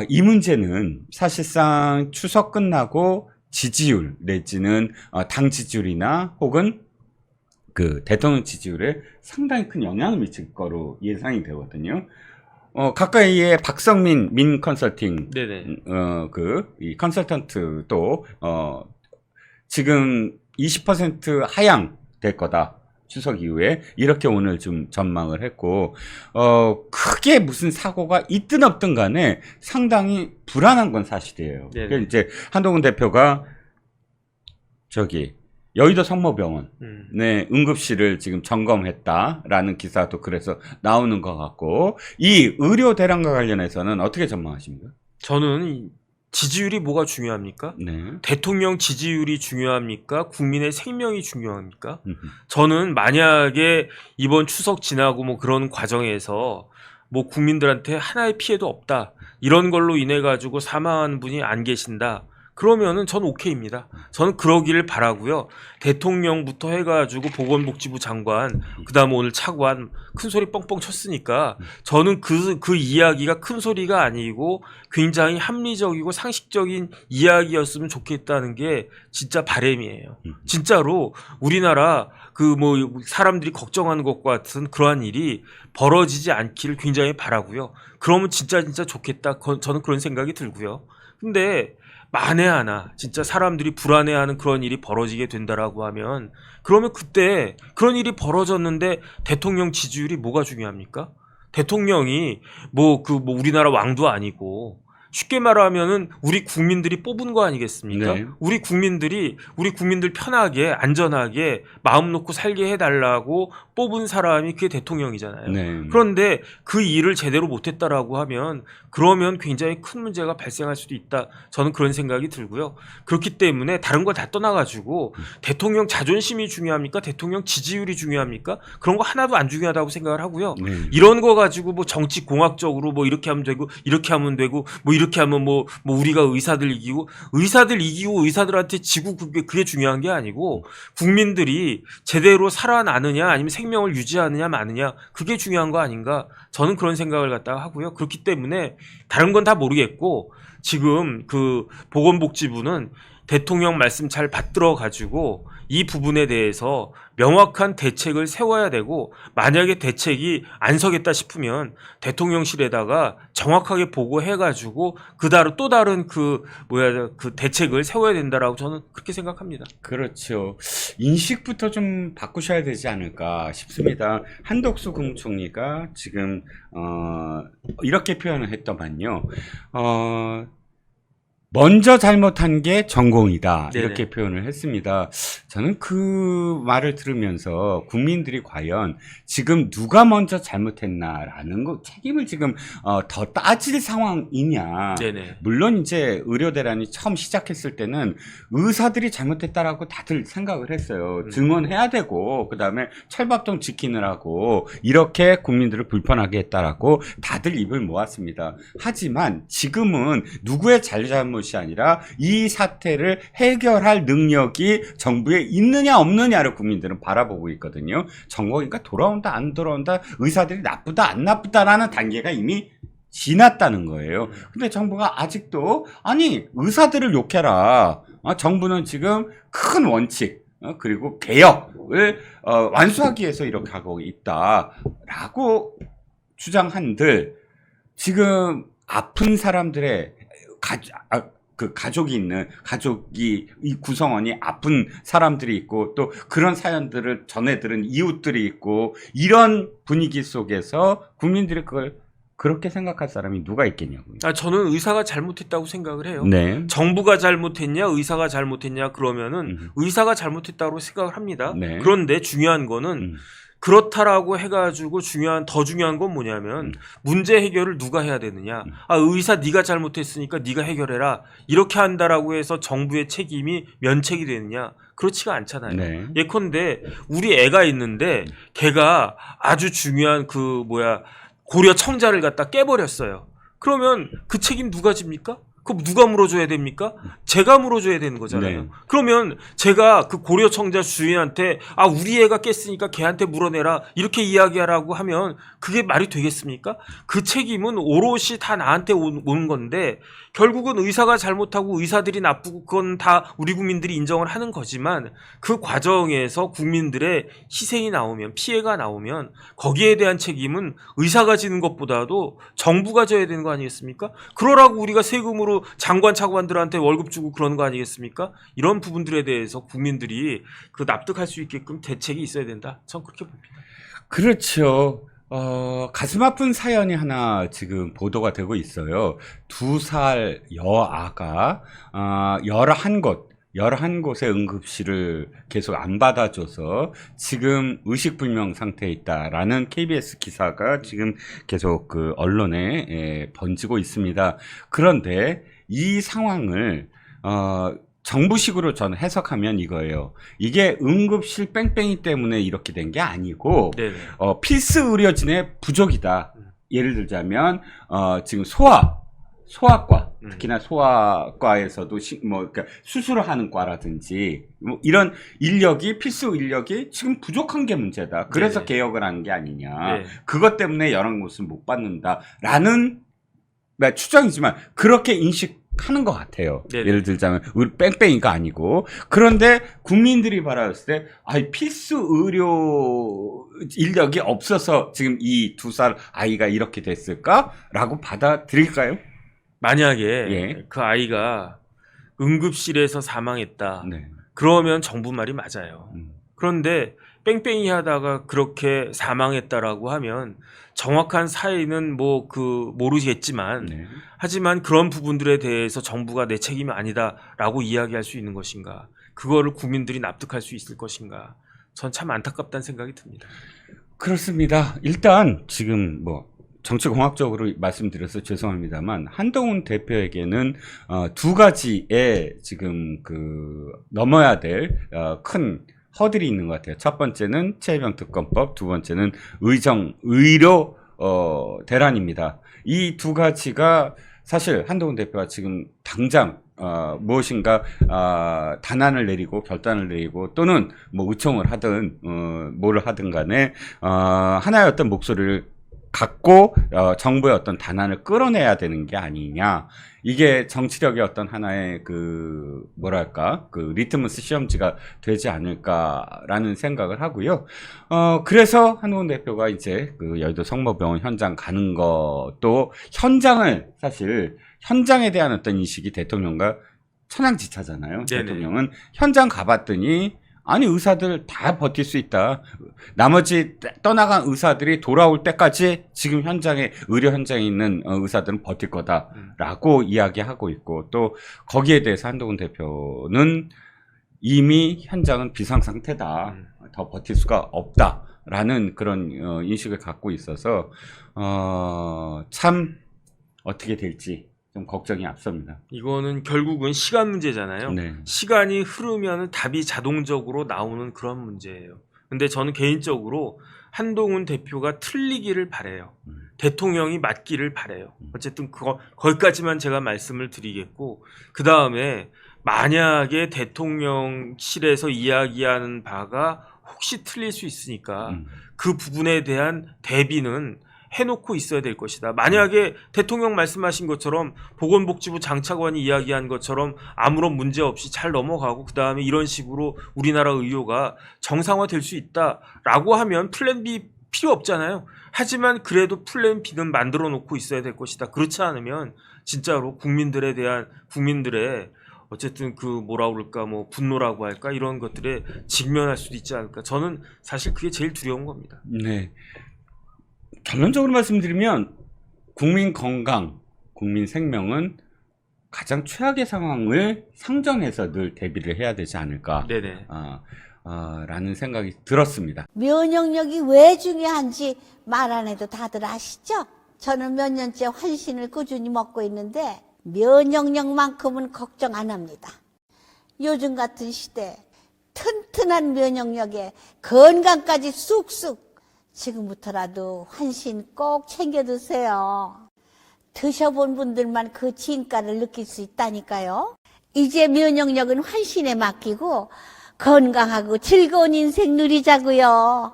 이 문제는 사실상 추석 끝나고 지지율 내지는 당 지지율이나 혹은 그 대통령 지지율에 상당히 큰 영향을 미칠 거로 예상이 되거든요. 가까이에 박성민 민 컨설팅, 네네. 이 컨설턴트도, 지금 20% 하향 될 거다. 추석 이후에. 이렇게 오늘 좀 전망을 했고, 크게 무슨 사고가 있든 없든 간에 상당히 불안한 건 사실이에요. 그래서 이제 한동훈 대표가 여의도 성모병원 네, 응급실을 지금 점검했다라는 기사도 그래서 나오는 것 같고 이 의료 대란과 관련해서는 어떻게 전망하십니까? 저는 지지율이 뭐가 중요합니까? 네. 대통령 지지율이 중요합니까? 국민의 생명이 중요합니까? 저는 만약에 이번 추석 지나고 그런 과정에서 국민들한테 하나의 피해도 없다. 이런 걸로 인해 가지고 사망한 분이 안 계신다. 그러면은 전 오케이입니다. 저는 그러기를 바라고요. 대통령부터 해가지고 보건복지부 장관, 그다음 오늘 차관 큰 소리 뻥뻥 쳤으니까 저는 그 이야기가 큰 소리가 아니고 굉장히 합리적이고 상식적인 이야기였으면 좋겠다는 게 진짜 바람이에요. 진짜로 우리나라 사람들이 걱정하는 것과 같은 그러한 일이 벌어지지 않기를 굉장히 바라고요. 그러면 진짜 좋겠다. 저는 그런 생각이 들고요. 근데 만에 하나 진짜 사람들이 불안해하는 그런 일이 벌어지게 된다라고 하면 그러면 그때 그런 일이 벌어졌는데 대통령 지지율이 뭐가 중요합니까? 대통령이 우리나라 왕도 아니고 쉽게 말하면은 우리 국민들이 뽑은 거 아니겠습니까? 네. 우리 국민들 편하게 안전하게 마음 놓고 살게 해달라고 뽑은 사람이 그게 대통령이잖아요. 네. 그런데 그 일을 제대로 못했다라고 하면 그러면 굉장히 큰 문제가 발생할 수도 있다. 저는 그런 생각이 들고요. 그렇기 때문에 다른 걸 다 떠나가지고 대통령 자존심이 중요합니까? 대통령 지지율이 중요합니까? 그런 거 하나도 안 중요하다고 생각을 하고요. 네. 이런 거 가지고 정치 공학적으로 이렇게 하면 되고 이렇게 하면 되고 이렇게 하면 우리가 의사들 이기고 의사들한테 지고 그게 중요한 게 아니고 국민들이 제대로 살아나느냐 아니면 생명을 유지하느냐 마느냐 그게 중요한 거 아닌가 저는 그런 생각을 갖다가 하고요. 그렇기 때문에 다른 건 다 모르겠고 지금 그 보건복지부는 대통령 말씀 잘 받들어 가지고 이 부분에 대해서 명확한 대책을 세워야 되고 만약에 대책이 안 서겠다 싶으면 대통령실에다가 정확하게 보고해 가지고 또 다른 그 대책을 세워야 된다라고 저는 그렇게 생각합니다. 그렇죠. 인식부터 좀 바꾸셔야 되지 않을까 싶습니다. 한덕수 국무총리가 지금 이렇게 표현을 했더만요. 먼저 잘못한 게 전공이다. 네네. 이렇게 표현을 했습니다. 저는 그 말을 들으면서 국민들이 과연 지금 누가 먼저 잘못했나라는 거 책임을 지금 더 따질 상황이냐. 네네. 물론 이제 의료 대란이 처음 시작했을 때는 의사들이 잘못했다라고 다들 생각을 했어요. 증언해야 되고 그다음에 철밥통 지키느라고 이렇게 국민들을 불편하게 했다라고 다들 입을 모았습니다. 하지만 지금은 누구의 잘못이 아니라 이 사태를 해결할 능력이 정부에 있느냐 없느냐를 국민들은 바라보고 있거든요. 정부가 돌아온다 안 돌아온다, 의사들이 나쁘다 안 나쁘다라는 단계가 이미 지났다는 거예요. 근데 정부가 아직도 아니 의사들을 욕해라. 정부는 지금 큰 원칙 그리고 개혁을 완수하기 위해서 이렇게 하고 있다라고 주장한들 지금 아픈 사람들의 가족이 이 구성원이 아픈 사람들이 있고 또 그런 사연들을 전해 들은 이웃들이 있고 이런 분위기 속에서 국민들이 그걸 그렇게 생각할 사람이 누가 있겠냐고요. 저는 의사가 잘못했다고 생각을 해요. 네. 정부가 잘못했냐, 의사가 잘못했냐 그러면은 의사가 잘못했다고 생각을 합니다. 네. 그런데 중요한 거는 그렇다라고 해가지고 더 중요한 건 뭐냐면 문제 해결을 누가 해야 되느냐. 의사 네가 잘못했으니까 네가 해결해라. 이렇게 한다라고 해서 정부의 책임이 면책이 되느냐. 그렇지가 않잖아요. 네. 예컨대 우리 애가 있는데 걔가 아주 중요한 고려 청자를 갖다 깨버렸어요. 그러면 그 책임 누가 집니까? 그럼 누가 물어줘야 됩니까? 제가 물어줘야 되는 거잖아요. 네. 그러면 제가 그 고려 청자 주인한테 우리 애가 깼으니까 걔한테 물어내라 이렇게 이야기하라고 하면 그게 말이 되겠습니까? 그 책임은 오롯이 다 나한테 오는 건데 결국은 의사가 잘못하고 의사들이 나쁘고 그건 다 우리 국민들이 인정을 하는 거지만 그 과정에서 국민들의 희생이 나오면 피해가 나오면 거기에 대한 책임은 의사가 지는 것보다도 정부가 져야 되는 거 아니겠습니까? 그러라고 우리가 세금으로 장관 차관들한테 월급 주고 그러는 거 아니겠습니까? 이런 부분들에 대해서 국민들이 납득할 수 있게끔 대책이 있어야 된다. 전 그렇게 봅니다. 그렇죠. 가슴 아픈 사연이 하나 지금 보도가 되고 있어요. 2살 여아가 11곳의 응급실을 계속 안 받아줘서 지금 의식불명 상태에 있다라는 KBS 기사가 지금 계속 그 언론에 번지고 있습니다. 그런데 이 상황을 정부식으로 저는 해석하면 이거예요. 이게 응급실 뺑뺑이 때문에 이렇게 된 게 아니고 네네. 필수 의료진의 부족이다. 예를 들자면 지금 소아과 특히나 소아과에서도 그러니까 수술을 하는 과라든지 이런 필수 인력이 지금 부족한 게 문제다. 그래서 네네. 개혁을 하는 게 아니냐. 네. 그것 때문에 11곳을 못 받는다라는 추정이지만 그렇게 인식하는 것 같아요. 네네. 예를 들자면 우리 뺑뺑이가 아니고. 그런데 국민들이 바라봤을 때 필수 의료 인력이 없어서 지금 이 2살 아이가 이렇게 됐을까라고 받아들일까요? 만약에 그 아이가 응급실에서 사망했다. 네. 그러면 정부 말이 맞아요. 그런데 뺑뺑이 하다가 그렇게 사망했다라고 하면 정확한 사인은 모르겠지만 네. 하지만 그런 부분들에 대해서 정부가 내 책임이 아니다라고 이야기할 수 있는 것인가? 그거를 국민들이 납득할 수 있을 것인가? 전 참 안타깝다는 생각이 듭니다. 그렇습니다. 일단 지금 정치공학적으로 말씀드려서 죄송합니다만 한동훈 대표에게는 2가지의 지금 넘어야 될 큰 허들이 있는 것 같아요. 첫 번째는 최혜병 특검법, 두 번째는 의료 대란입니다. 이 2가지가 사실 한동훈 대표가 지금 당장 무엇인가 단안을 내리고 결단을 내리고 또는 의총을 하든 뭐를 하든 간에 하나의 어떤 목소리를 갖고 정부의 어떤 단안을 끌어내야 되는 게 아니냐. 이게 정치력의 어떤 하나의 그 뭐랄까 그 리트머스 시험지가 되지 않을까라는 생각을 하고요. 그래서 한동훈 대표가 이제 그 여의도 성모병원 현장 가는 것도 사실 현장에 대한 어떤 인식이 대통령과 천양지차잖아요. 네네. 대통령은 현장 가봤더니 아니 의사들 다 버틸 수 있다. 나머지 떠나간 의사들이 돌아올 때까지 지금 의료 현장에 있는 의사들은 버틸 거다라고 이야기하고 있고 또 거기에 대해서 한동훈 대표는 이미 현장은 비상 상태다. 더 버틸 수가 없다라는 그런 인식을 갖고 있어서 참 어떻게 될지 좀 걱정이 앞섭니다. 이거는 결국은 시간 문제잖아요. 네. 시간이 흐르면 답이 자동적으로 나오는 그런 문제예요. 근데 저는 개인적으로 한동훈 대표가 틀리기를 바라요. 대통령이 맞기를 바라요. 어쨌든 거기까지만 제가 말씀을 드리겠고, 그 다음에 만약에 대통령실에서 이야기하는 바가 혹시 틀릴 수 있으니까 그 부분에 대한 대비는 해놓고 있어야 될 것이다. 만약에 대통령 말씀하신 것처럼 보건복지부 장차관이 이야기한 것처럼 아무런 문제 없이 잘 넘어가고 그 다음에 이런 식으로 우리나라 의료가 정상화될 수 있다라고 하면 플랜 B 필요 없잖아요. 하지만 그래도 플랜 B는 만들어 놓고 있어야 될 것이다. 그렇지 않으면 진짜로 국민들의 어쨌든 그 뭐라 그럴까 뭐 분노라고 할까 이런 것들에 직면할 수도 있지 않을까. 저는 사실 그게 제일 두려운 겁니다. 네. 결론적으로 말씀드리면 국민 건강, 국민 생명은 가장 최악의 상황을 상정해서 늘 대비를 해야 되지 않을까 네네. 라는 생각이 들었습니다. 면역력이 왜 중요한지 말 안 해도 다들 아시죠? 저는 몇 년째 환신을 꾸준히 먹고 있는데 면역력만큼은 걱정 안 합니다. 요즘 같은 시대 튼튼한 면역력에 건강까지 쑥쑥 지금부터라도 환신 꼭 챙겨 드세요. 드셔본 분들만 그 진가를 느낄 수 있다니까요. 이제 면역력은 환신에 맡기고 건강하고 즐거운 인생 누리자고요.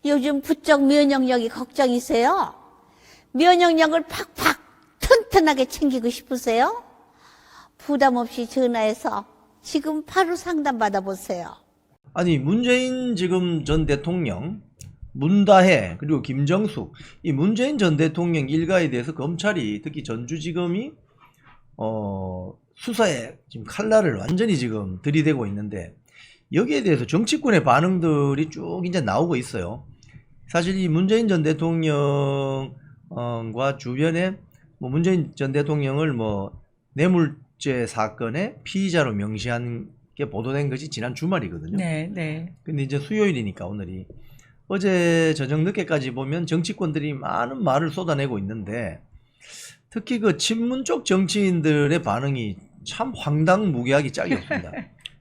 요즘 부쩍 면역력이 걱정이세요? 면역력을 팍팍 튼튼하게 챙기고 싶으세요? 부담 없이 전화해서 지금 바로 상담 받아보세요. 아니 문재인 지금 전 대통령 문다혜 그리고 김정숙 이 문재인 전 대통령 일가에 대해서 검찰이 특히 전주지검이 수사에 지금 칼날을 완전히 지금 들이대고 있는데 여기에 대해서 정치권의 반응들이 쭉 이제 나오고 있어요. 사실 이 문재인 전 대통령과 주변에 뭐 문재인 전 대통령을 뭐 뇌물죄 사건의 피의자로 명시한 게 보도된 것이 지난 주말이거든요. 네, 네. 근데 이제 수요일이니까 오늘이 어제 저녁 늦게까지 보면 정치권들이 많은 말을 쏟아내고 있는데 특히 그 친문 쪽 정치인들의 반응이 참 황당무계하기 짝이 없습니다.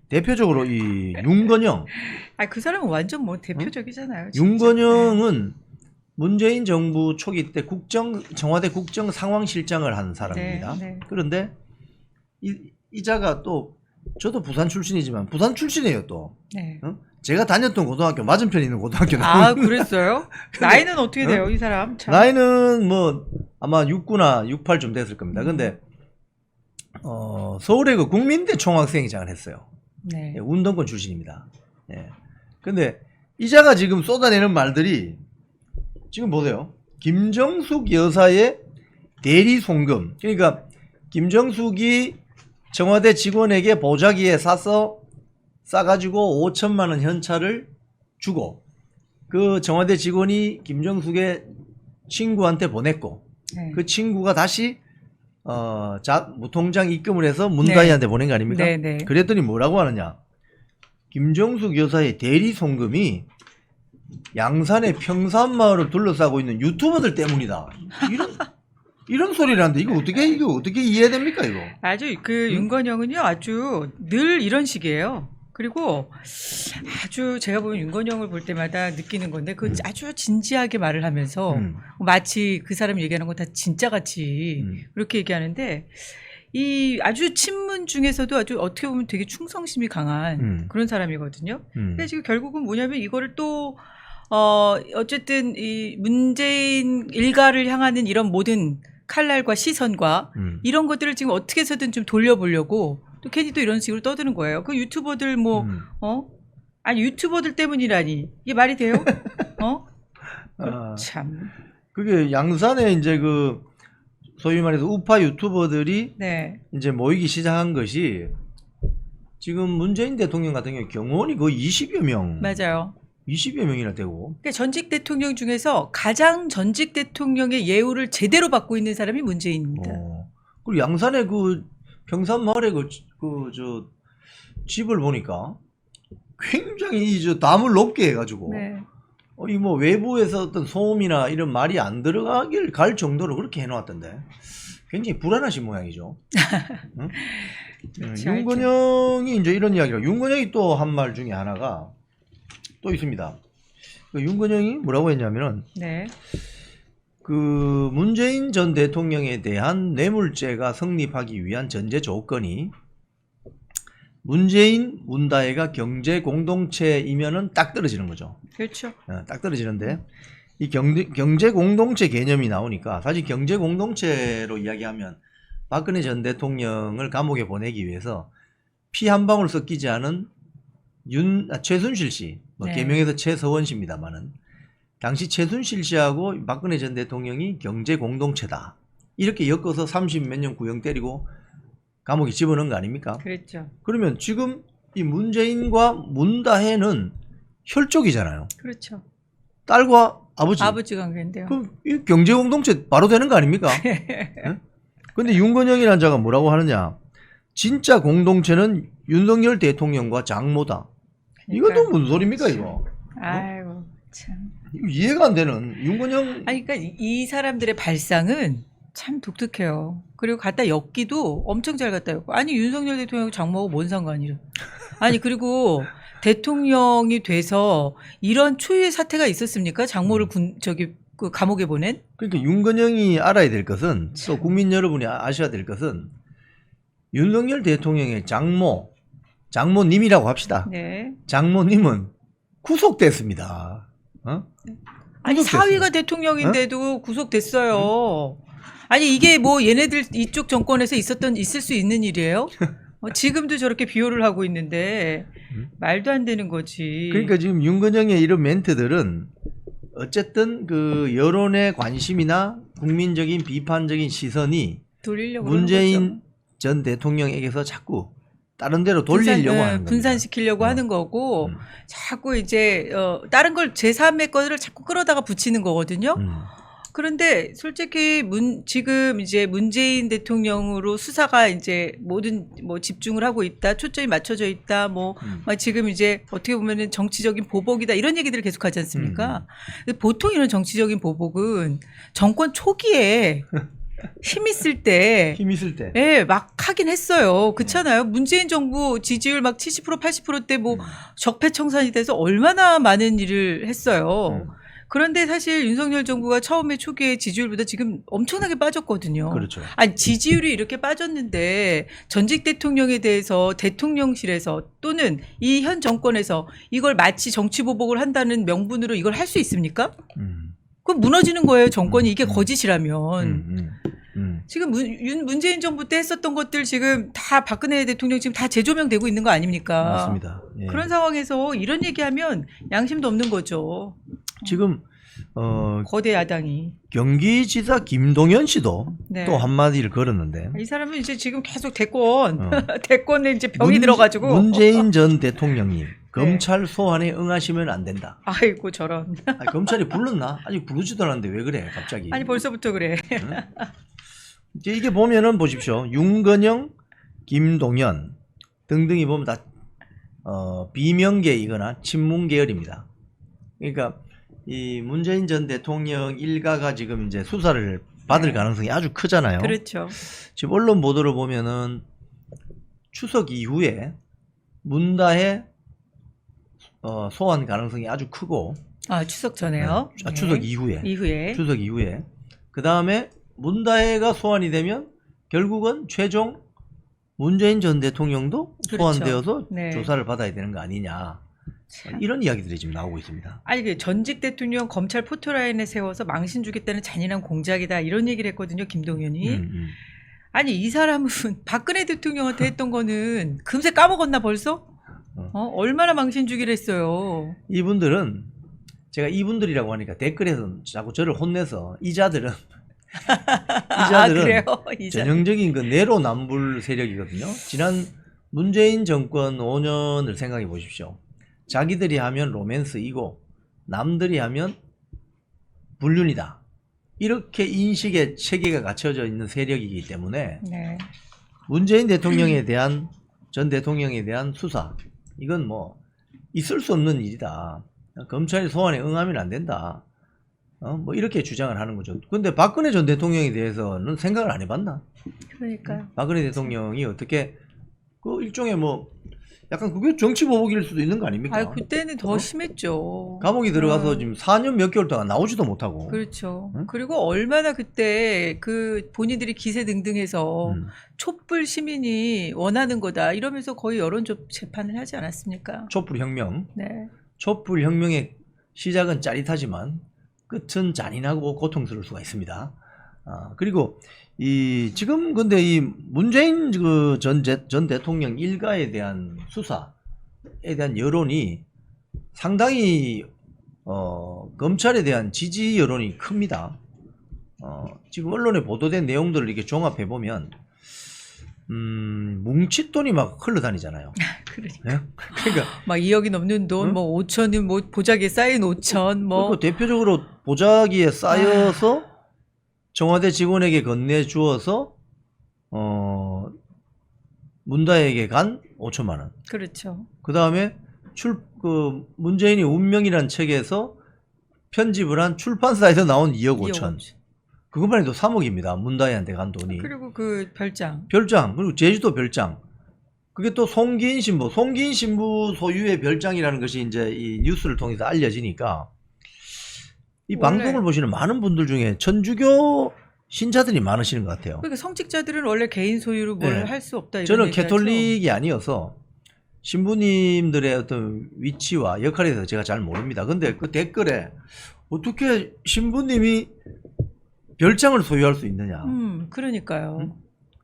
대표적으로 이 윤건영. 그 사람은 완전 뭐 대표적이잖아요. 진짜. 윤건영은 문재인 정부 초기 때 청와대 국정상황실장을 한 사람입니다. 네, 네. 그런데 이자가 또 저도 부산 출신이지만 부산 출신이에요 또. 네. 제가 다녔던 고등학교 맞은편에 있는 고등학교. 그랬어요? 나이는 어떻게 돼요, 이 사람? 참. 나이는 뭐 아마 69나 68쯤 됐을 겁니다. 근데 서울의 그 국민대 총학생회장을 했어요. 네. 예, 운동권 출신입니다. 예. 근데 이자가 지금 쏟아내는 말들이 지금 보세요. 김정숙 여사의 대리 송금. 그러니까 김정숙이 청와대 직원에게 보자기에 싸가지고 5천만 원 현찰을 주고 그 청와대 직원이 김정숙의 친구한테 보냈고 네. 그 친구가 다시 무통장 입금을 해서 문다희한테 보낸 거 아닙니까? 네, 네. 그랬더니 뭐라고 하느냐. 김정숙 여사의 대리 송금이 양산의 평산마을을 둘러싸고 있는 유튜버들 때문이다. 이런 소리를 하는데 이거 어떻게 이해됩니까 이거? 아주 윤건영은요 아주 늘 이런 식이에요. 그리고 아주 제가 보면 윤건영을 볼 때마다 느끼는 건데 아주 진지하게 말을 하면서 마치 그 사람 얘기하는 거 다 진짜같이 그렇게 얘기하는데 이 아주 친문 중에서도 아주 어떻게 보면 되게 충성심이 강한 그런 사람이거든요. 근데 지금 결국은 뭐냐면 이거를 또 어쨌든 이 문재인 일가를 향하는 이런 모든 칼날과 시선과 이런 것들을 지금 어떻게 해서든 좀 돌려보려고 또 괜히 또 이런 식으로 떠드는 거예요. 그 유튜버들 아니 유튜버들 때문이라니 이게 말이 돼요? 참. 그게 양산에 이제 그 소위 말해서 우파 유튜버들이 네. 이제 모이기 시작한 것이 지금 문재인 대통령 같은 경우 경호원이 거의 20여 명. 맞아요. 20여 명이나 되고. 그러니까 전직 대통령 중에서 가장 전직 대통령의 예우를 제대로 받고 있는 사람이 문재인입니다. 그리고 양산에 그 평산마을에 저 집을 보니까 굉장히 저 담을 높게 해가지고 네. 이 뭐 외부에서 어떤 소음이나 이런 말이 안 들어가길 갈 정도로 그렇게 해놓았던데 굉장히 불안하신 모양이죠. 응? 윤건영이 이제 이런 이야기를 윤건영이 또 한 말 중에 하나가 또 있습니다. 그 윤건영이 뭐라고 했냐면은 네. 그 문재인 전 대통령에 대한 뇌물죄가 성립하기 위한 전제 조건이 문재인 문다혜가 경제 공동체이면은 딱 떨어지는 거죠. 그렇죠. 딱 떨어지는데 이 경제 공동체 개념이 나오니까 사실 경제 공동체로 이야기하면 박근혜 전 대통령을 감옥에 보내기 위해서 피 한 방울 섞이지 않은 최순실 씨, 뭐 네. 개명해서 최서원 씨입니다만은 당시 최순실 씨하고 박근혜 전 대통령이 경제 공동체다. 이렇게 엮어서 30 몇 년 구형 때리고 감옥에 집어넣은 거 아닙니까? 그랬죠. 그러면 지금 이 문재인과 문다혜는 혈족이잖아요. 그렇죠. 딸과 아버지. 아버지 관계인데요. 그럼 이 경제 공동체 바로 되는 거 아닙니까? 예? 근데 윤건영이라는 자가 뭐라고 하느냐? 진짜 공동체는 윤석열 대통령과 장모다. 이것도 무슨 소리입니까 이거? 아이고 참. 이거 이해가 안 되는 윤건영. 아니 그러니까 이 사람들의 발상은 참 독특해요. 그리고 갖다 엮기도 엄청 잘 갖다 엮고. 아니 윤석열 대통령 장모하고 뭔 상관이래. 아니 그리고 대통령이 돼서 이런 초유의 사태가 있었습니까? 장모를 그 감옥에 보낸? 그러니까 윤건영이 알아야 될 것은 또 국민 여러분이 아셔야 될 것은 윤석열 대통령의 장모님이라고 합시다. 네. 장모님은 구속됐습니다. 아니 구속됐어요. 사위가 대통령인데도 구속됐어요. 아니 이게 뭐 얘네들 이쪽 정권에서 있을 수 있는 일이에요? 지금도 저렇게 비호를 하고 있는데 말도 안 되는 거지. 그러니까 지금 윤건영의 이런 멘트들은 어쨌든 그 여론의 관심이나 국민적인 비판적인 시선이 돌리려고 문재인 전 대통령에게서 자꾸 다른 데로 돌리려고 하는 겁니다. 분산시키려고 하는 거고 자꾸 이제 다른 걸 제3의 거를 자꾸 끌어다가 붙이는 거거든요. 그런데 솔직히 지금 이제 문재인 대통령으로 수사가 이제 모든 뭐 집중을 하고 있다, 초점이 맞춰져 있다, 막 지금 이제 어떻게 보면은 정치적인 보복이다 이런 얘기들을 계속하지 않습니까? 보통 이런 정치적인 보복은 정권 초기에 힘 있을 때, 예, 막 하긴 했어요. 그렇잖아요. 문재인 정부 지지율 막 70% 80%대 뭐 적폐청산이 돼서 얼마나 많은 일을 했어요. 그런데 사실 윤석열 정부가 처음에 초기에 지지율보다 지금 엄청나게 빠졌거든요. 그렇죠. 아니 지지율이 이렇게 빠졌는데 전직 대통령에 대해서 대통령실에서 또는 이 현 정권에서 이걸 마치 정치 보복을 한다는 명분으로 이걸 할 수 있습니까? 그럼 무너지는 거예요. 정권이 이게 거짓이라면. 지금 문재인 정부 때 했었던 것들 지금 다 박근혜 대통령 지금 다 재조명되고 있는 거 아닙니까? 맞습니다. 예. 그런 상황에서 이런 얘기하면 양심도 없는 거죠. 지금 거대 야당이. 경기지사 김동연 씨도 네. 또 한마디를 걸었는데 이 사람은 이제 지금 계속 대권에 이제 병이 들어가지고. 문재인 전 대통령님 검찰 소환에 응하시면 안 된다. 아이고 저런. 아니, 검찰이 불렀나? 아직 부르지도 않았는데 왜 그래 갑자기. 아니 벌써부터 그래. 이제 이게 보면은 보십시오. 윤건영, 김동연 등등이 보면 다 비명계이거나 친문 계열입니다. 그러니까 이 문재인 전 대통령 일가가 지금 이제 수사를 받을 가능성이 아주 크잖아요. 그렇죠. 지금 언론 보도를 보면은 추석 이후에 문다혜 소환 가능성이 아주 크고. 아 추석 전에요? 네. 추석 이후에. 추석 이후에. 그 다음에 문다혜가 소환이 되면 결국은 최종 문재인 전 대통령도 그렇죠. 소환되어서 네. 조사를 받아야 되는 거 아니냐. 이런 이야기들이 지금 나오고 있습니다. 아니 그 전직 대통령 검찰 포토라인에 세워서 망신 주겠다는 잔인한 공작이다 이런 얘기를 했거든요, 김동연이. 아니 이 사람은 박근혜 대통령한테 했던 거는 금세 까먹었나 벌써? 얼마나 망신 주기를 했어요. 이분들은 제가 이분들이라고 하니까 댓글에서 자꾸 저를 혼내서 이자들은 그래요? 이자들. 전형적인 그 내로남불 세력이거든요. 지난 문재인 정권 5년을 생각해 보십시오. 자기들이 하면 로맨스이고 남들이 하면 불륜이다. 이렇게 인식의 체계가 갖춰져 있는 세력이기 때문에 네. 문재인 대통령에 대한 전 대통령에 대한 수사 이건 뭐 있을 수 없는 일이다. 검찰이 소환에 응하면 안 된다. 뭐 이렇게 주장을 하는 거죠. 근데 박근혜 전 대통령에 대해서는 생각을 안 해봤나? 그러니까. 박근혜 대통령이 어떻게 그 일종의 뭐 약간 그게 정치 보복일 수도 있는 거 아닙니까? 아 그때는 더 심했죠. 감옥에 들어가서 지금 4년 몇 개월 동안 나오지도 못하고. 그렇죠. 응? 그리고 얼마나 그때 그 본인들이 기세등등해서 촛불 시민이 원하는 거다 이러면서 거의 여론 재판을 하지 않았습니까? 촛불 혁명. 네. 촛불 혁명의 시작은 짜릿하지만 끝은 잔인하고 고통스러울 수가 있습니다. 그리고 지금 근데 이 문재인 그 전 대통령 일가에 대한 수사에 대한 여론이 상당히 검찰에 대한 지지 여론이 큽니다. 지금 언론에 보도된 내용들을 이렇게 종합해 보면 뭉칫돈이 막 흘러다니잖아요. 그러니까. 네? 그러니까 막 2억이 넘는 돈, 응? 뭐 5천이 뭐 보자기에 쌓인 5천, 뭐 그리고 대표적으로 보자기에 쌓여서 청와대 직원에게 건네주어서 문다에게 간 5천만 원. 그렇죠. 그 다음에 문재인이 운명이란 책에서 편집을 한 출판사에서 나온 2억 5천. 그것만 해도 3억입니다. 문다혜한테 간 돈이. 그리고 그 별장. 그리고 제주도 별장. 그게 또 송기인 신부 소유의 별장이라는 것이 이제 이 뉴스를 통해서 알려지니까 이 방송을 보시는 많은 분들 중에 천주교 신자들이 많으시는 것 같아요. 그러니까 성직자들은 원래 개인 소유로 뭘 할 수 없다 이런 저는 얘기하죠. 캐톨릭이 아니어서 신부님들의 어떤 위치와 역할에 대해서 제가 잘 모릅니다. 근데 그 댓글에 어떻게 신부님이 별장을 소유할 수 있느냐. 그러니까요. 응?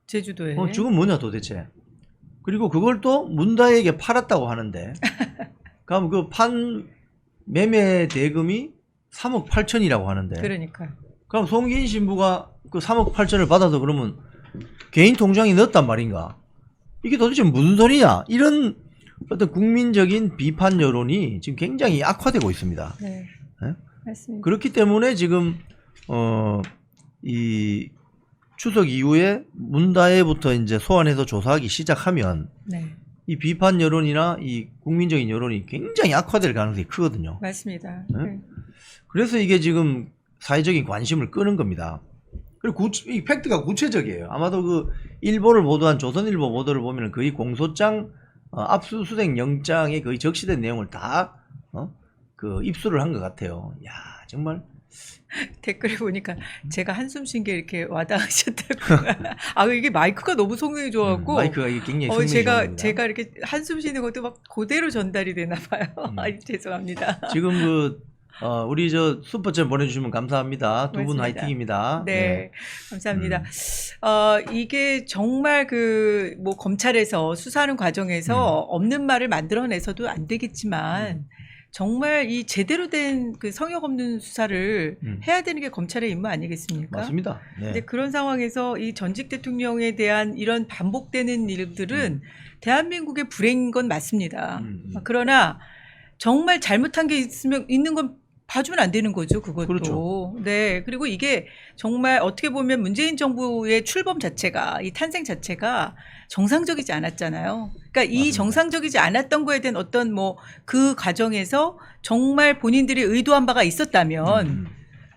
제주도에. 지금 뭐냐 도대체. 그리고 그걸 또 문다에게 팔았다고 하는데 그럼 그 매매 대금이 3억 8천이라고 하는데 그러니까. 그럼 송기인 신부가 그 3억 8천을 받아서 그러면 개인 통장에 넣었단 말인가? 이게 도대체 무슨 소리냐? 이런 어떤 국민적인 비판 여론이 지금 굉장히 악화되고 있습니다. 네. 네? 맞습니다. 그렇기 때문에 지금 이 추석 이후에 문다혜부터 이제 소환해서 조사하기 시작하면 네. 이 비판 여론이나 이 국민적인 여론이 굉장히 악화될 가능성이 크거든요. 맞습니다. 네? 네. 그래서 이게 지금 사회적인 관심을 끄는 겁니다. 그리고 이 팩트가 구체적이에요. 아마도 그 일보를 보도한 조선일보 보도를 보면 거의 공소장 압수수색 영장에 거의 적시된 내용을 다 그 입수를 한 것 같아요. 야 정말 댓글에 보니까 제가 한숨 쉰 게 이렇게 와닿으셨다고. 이게 마이크가 너무 성능이 좋아갖고. 마이크가 이게 굉장히 성능이 좋은 겁니다. 제가 이렇게 한숨 쉬는 것도 막 그대로 전달이 되나 봐요. 죄송합니다. 지금 우리 저 슈퍼챗 보내주시면 감사합니다. 두 분 고맙습니다. 화이팅입니다. 네, 감사합니다. 이게 정말 뭐 검찰에서 수사하는 과정에서 없는 말을 만들어내서도 안 되겠지만 정말 이 제대로 된 그 성역 없는 수사를 해야 되는 게 검찰의 임무 아니겠습니까? 맞습니다. 네. 근데 그런 상황에서 이 전직 대통령에 대한 이런 반복되는 일들은 대한민국의 불행인 건 맞습니다. 그러나 정말 잘못한 게 있는 건 봐주면 안 되는 거죠, 그것도. 그렇죠. 네. 그리고 이게 정말 어떻게 보면 문재인 정부의 출범 자체가, 이 탄생 자체가 정상적이지 않았잖아요. 그러니까 이 맞습니다. 정상적이지 않았던 거에 대한 어떤 그 과정에서 정말 본인들이 의도한 바가 있었다면,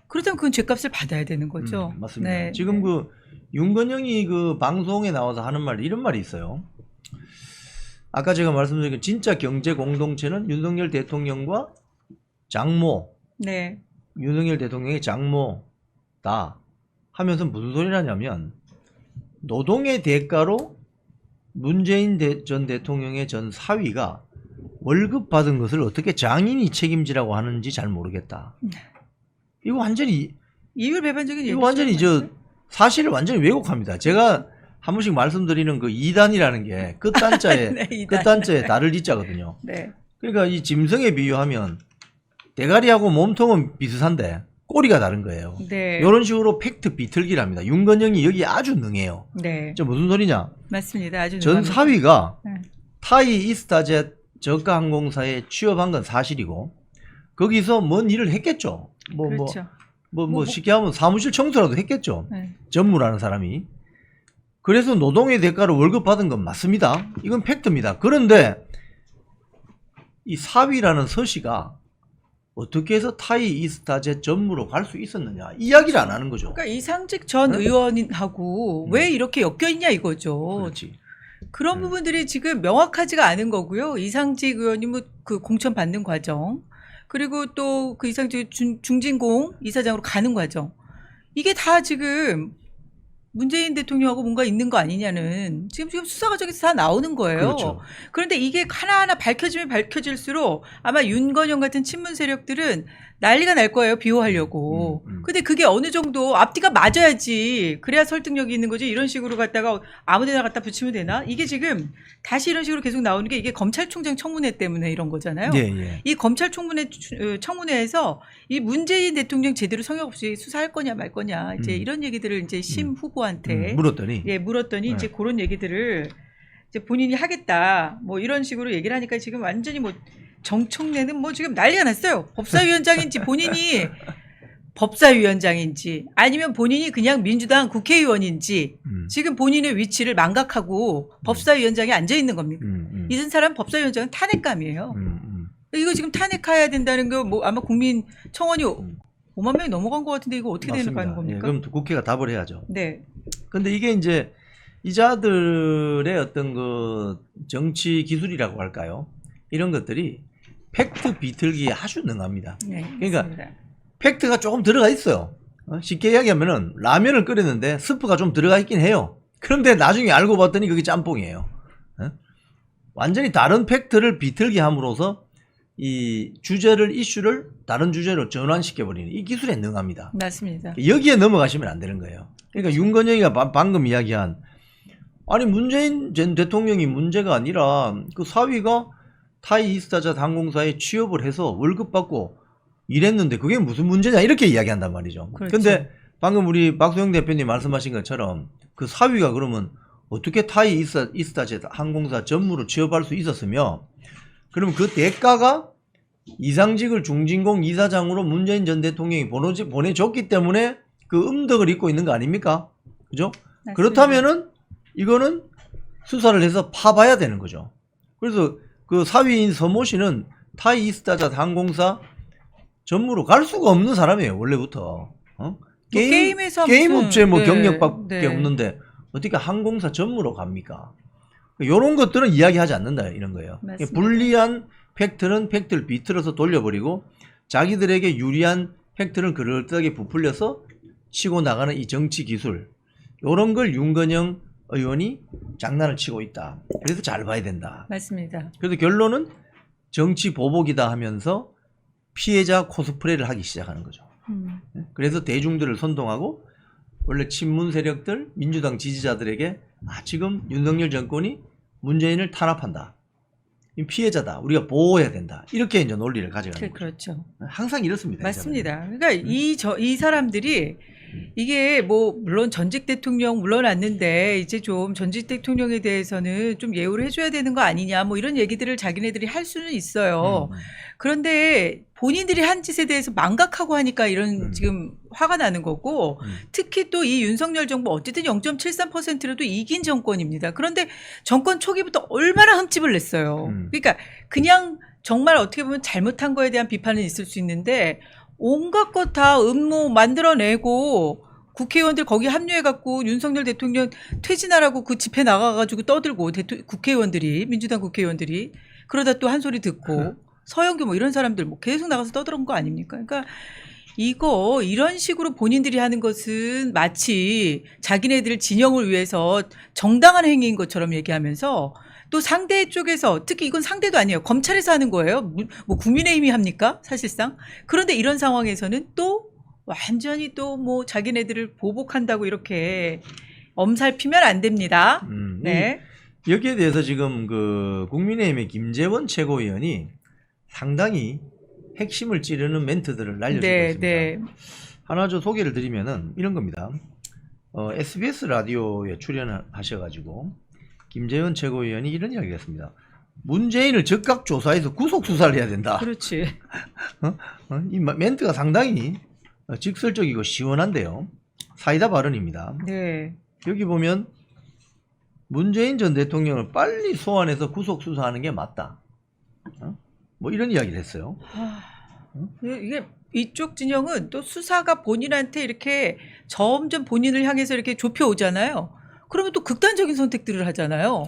그렇다면 그건 죄값을 받아야 되는 거죠. 맞습니다. 네. 지금 그 윤건영이 그 방송에 나와서 하는 이런 말이 있어요. 아까 제가 말씀드린 진짜 경제 공동체는 윤석열 대통령과 장모, 네. 윤석열 대통령의 장모다 하면서 무슨 소리를 하냐면 노동의 대가로 문재인 전 대통령의 전 사위가 월급 받은 것을 어떻게 장인이 책임지라고 하는지 잘 모르겠다. 이거 완전히 이율배반적인 이거 완전히 저 사실을 완전히 왜곡합니다. 제가 한 번씩 말씀드리는 그 2단이라는 게 끝단자에 네, 이단. 끝단자에 달을 이자거든요. 네. 그러니까 이 짐승에 비유하면 대가리하고 몸통은 비슷한데 꼬리가 다른 거예요. 네. 이런 식으로 팩트 비틀기랍니다. 윤건영이 여기 아주 능해요. 네. 저 무슨 소리냐? 맞습니다. 아주 전 능합니다. 사위가 네. 타이 이스타젯 저가 항공사에 취업한 건 사실이고 거기서 뭔 일을 했겠죠. 그렇죠. 뭐 쉽게 하면 사무실 청소라도 했겠죠. 네. 전무라는 사람이. 그래서 노동의 대가로 월급 받은 건 맞습니다. 이건 팩트입니다. 그런데 이 사위라는 서씨가 어떻게 해서 타이 이스타젯 전무로 갈 수 있었느냐 이야기를 안 하는 거죠. 그러니까 이상직 전 네? 의원하고 왜 이렇게 엮여 있냐 이거죠. 그렇지. 그런 부분들이 지금 명확하지가 않은 거고요. 이상직 의원이 뭐 그 공천 받는 과정, 그리고 또 그 이상직 중진공 이사장으로 가는 과정, 이게 다 지금 문재인 대통령하고 뭔가 있는 거 아니냐는 지금 수사 과정에서 다 나오는 거예요. 그렇죠. 그런데 이게 하나하나 밝혀지면 밝혀질수록 아마 윤건영 같은 친문 세력들은 난리가 날 거예요. 비호하려고. 근데 그게 어느 정도 앞뒤가 맞아야지. 그래야 설득력이 있는 거지. 이런 식으로 갖다가 아무 데나 갖다 붙이면 되나? 이게 지금 다시 이런 식으로 계속 나오는 게 이게 검찰총장 청문회 때문에 이런 거잖아요. 예, 예. 이 검찰총문회 청문회에서 이 문재인 대통령 제대로 성역 없이 수사할 거냐 말 거냐 이제 이런 얘기들을 이제 심 후보한테 물었더니 물었더니 네. 이제 그런 얘기들을 이제 본인이 하겠다 뭐 이런 식으로 얘기를 하니까 지금 완전히 뭐 정청래는 뭐 지금 난리가 났어요. 법사위원장인지 본인이 법사위원장인지 아니면 본인이 그냥 민주당 국회의원인지 지금 본인의 위치를 망각하고 법사위원장에 앉아 있는 겁니다. 이 사람 법사위원장은 탄핵감이에요. 이거 지금 탄핵해야 된다는 거 뭐 아마 국민 청원이 5만 명이 넘어간 것 같은데 이거 어떻게 되는 맞습니다. 겁니까? 예, 그럼 국회가 답을 해야죠. 네. 근데 이게 이제 이자들의 어떤 그 정치 기술이라고 할까요? 이런 것들이 팩트 비틀기에 아주 능합니다. 네. 그러니까 맞습니다. 팩트가 조금 들어가 있어요. 쉽게 이야기하면은 라면을 끓였는데 스프가 좀 들어가 있긴 해요. 그런데 나중에 알고 봤더니 그게 짬뽕이에요. 완전히 다른 팩트를 비틀게 함으로써 이 주제를 이슈를 다른 주제로 전환시켜버리는 이 기술에 능합니다. 맞습니다. 여기에 넘어가시면 안 되는 거예요. 그러니까 윤건영이가 방금 이야기한 아니 문재인 전 대통령이 문제가 아니라 그 사위가 타이 이스타젯 항공사에 취업을 해서 월급 받고 일했는데 그게 무슨 문제냐 이렇게 이야기한단 말이죠. 그렇죠. 근데 방금 우리 박소영 대표님 말씀하신 것처럼 그 사위가 그러면 어떻게 타이 이스타젯 항공사 전무로 취업할 수 있었으며 그러면 그 대가가 이상직을 중진공 이사장으로 문재인 전 대통령이 보내줬기 때문에 그 음덕을 입고 있는 거 아닙니까? 그죠? 맞습니다. 그렇다면은 이거는 수사를 해서 파봐야 되는 거죠. 그래서 그 사위인 서모 씨는 타이 이스타젯 항공사 전무로 갈 수가 없는 사람이에요. 원래부터. 게임에서 게임 무슨, 업체 뭐 네, 경력밖에 네. 없는데 어떻게 항공사 전무로 갑니까? 이런 것들은 이야기하지 않는다 이런 거예요. 맞습니다. 불리한 팩트는 팩트를 비틀어서 돌려버리고 자기들에게 유리한 팩트를 그럴듯하게 부풀려서 치고 나가는 이 정치 기술 이런 걸 윤건영 의원이 장난을 치고 있다. 그래서 잘 봐야 된다. 맞습니다. 그래서 결론은 정치 보복이다 하면서 피해자 코스프레를 하기 시작하는 거죠. 그래서 대중들을 선동하고 원래 친문 세력들 민주당 지지자들에게 지금 윤석열 정권이 문재인을 탄압한다. 피해자다. 우리가 보호해야 된다. 이렇게 이제 논리를 가져가는 거죠. 그렇죠. 항상 이렇습니다. 맞습니다. 그러니까 이 사람들이 이게 뭐 물론 전직 대통령 물러났는데 이제 좀 전직 대통령에 대해서는 좀 예우를 해줘야 되는 거 아니냐 뭐 이런 얘기들을 자기네들이 할 수는 있어요. 그런데 본인들이 한 짓에 대해서 망각하고 하니까 이런 지금 화가 나는 거고 특히 또 이 윤석열 정부 어쨌든 0.73%라도 이긴 정권입니다. 그런데 정권 초기부터 얼마나 흠집을 냈어요. 그러니까 그냥 정말 어떻게 보면 잘못한 거에 대한 비판은 있을 수 있는데 온갖 것 다 음모 만들어내고 국회의원들 거기 합류해갖고 윤석열 대통령 퇴진하라고 그 집회 나가가지고 떠들고 국회의원들이 민주당 국회의원들이 그러다 또 한 소리 듣고 서영교 뭐 이런 사람들 뭐 계속 나가서 떠들은 거 아닙니까? 그러니까 이거 이런 식으로 본인들이 하는 것은 마치 자기네들 진영을 위해서 정당한 행위인 것처럼 얘기하면서 또 상대 쪽에서 특히 이건 상대도 아니에요. 검찰에서 하는 거예요. 뭐 국민의힘이 합니까? 사실상. 그런데 이런 상황에서는 또 완전히 또 뭐 자기네들을 보복한다고 이렇게 엄살피면 안 됩니다. 네. 여기에 대해서 지금 그 국민의힘의 김재원 최고위원이 상당히 핵심을 찌르는 멘트들을 날려주고 있습니다. 네. 하나 저 소개를 드리면은 이런 겁니다. SBS 라디오에 출연을 하셔가지고 김재원 최고위원이 이런 이야기를 했습니다. 문재인을 즉각 조사해서 구속 수사를 해야 된다. 그렇지. 이 멘트가 상당히 직설적이고 시원한데요. 사이다 발언입니다. 네. 여기 보면 문재인 전 대통령을 빨리 소환해서 구속 수사하는 게 맞다. 뭐 이런 이야기를 했어요. 이게 이쪽 진영은 또 수사가 본인한테 이렇게 점점 본인을 향해서 이렇게 좁혀오잖아요. 그러면 또 극단적인 선택들을 하잖아요.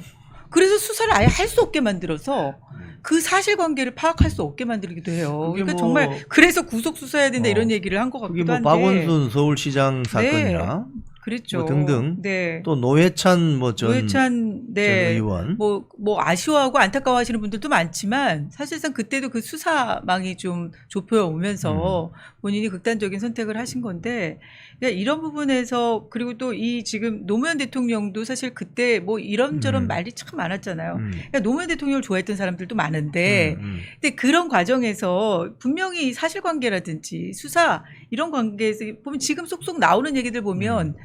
그래서 수사를 아예 할 수 없게 만들어서 그 사실관계를 파악할 수 없게 만들기도 해요. 그게 그러니까 뭐 정말 그래서 구속 수사해야 된다 이런 얘기를 한 것 그게 같기도 뭐 한데. 박원순 서울시장 사건이나 그랬죠. 뭐 등등. 네. 또 노회찬 전 노회찬 네. 의원. 뭐 아쉬워하고 안타까워하시는 분들도 많지만 사실상 그때도 그 수사망이 좀 좁혀오면서 본인이 극단적인 선택을 하신 건데 그러니까 이런 부분에서 그리고 또 이 지금 노무현 대통령도 사실 그때 뭐 이런저런 말이 참 많았잖아요. 그러니까 노무현 대통령을 좋아했던 사람들도 많은데 근데 그런 과정에서 분명히 사실관계라든지 수사 이런 관계에서 보면 지금 쏙쏙 나오는 얘기들 보면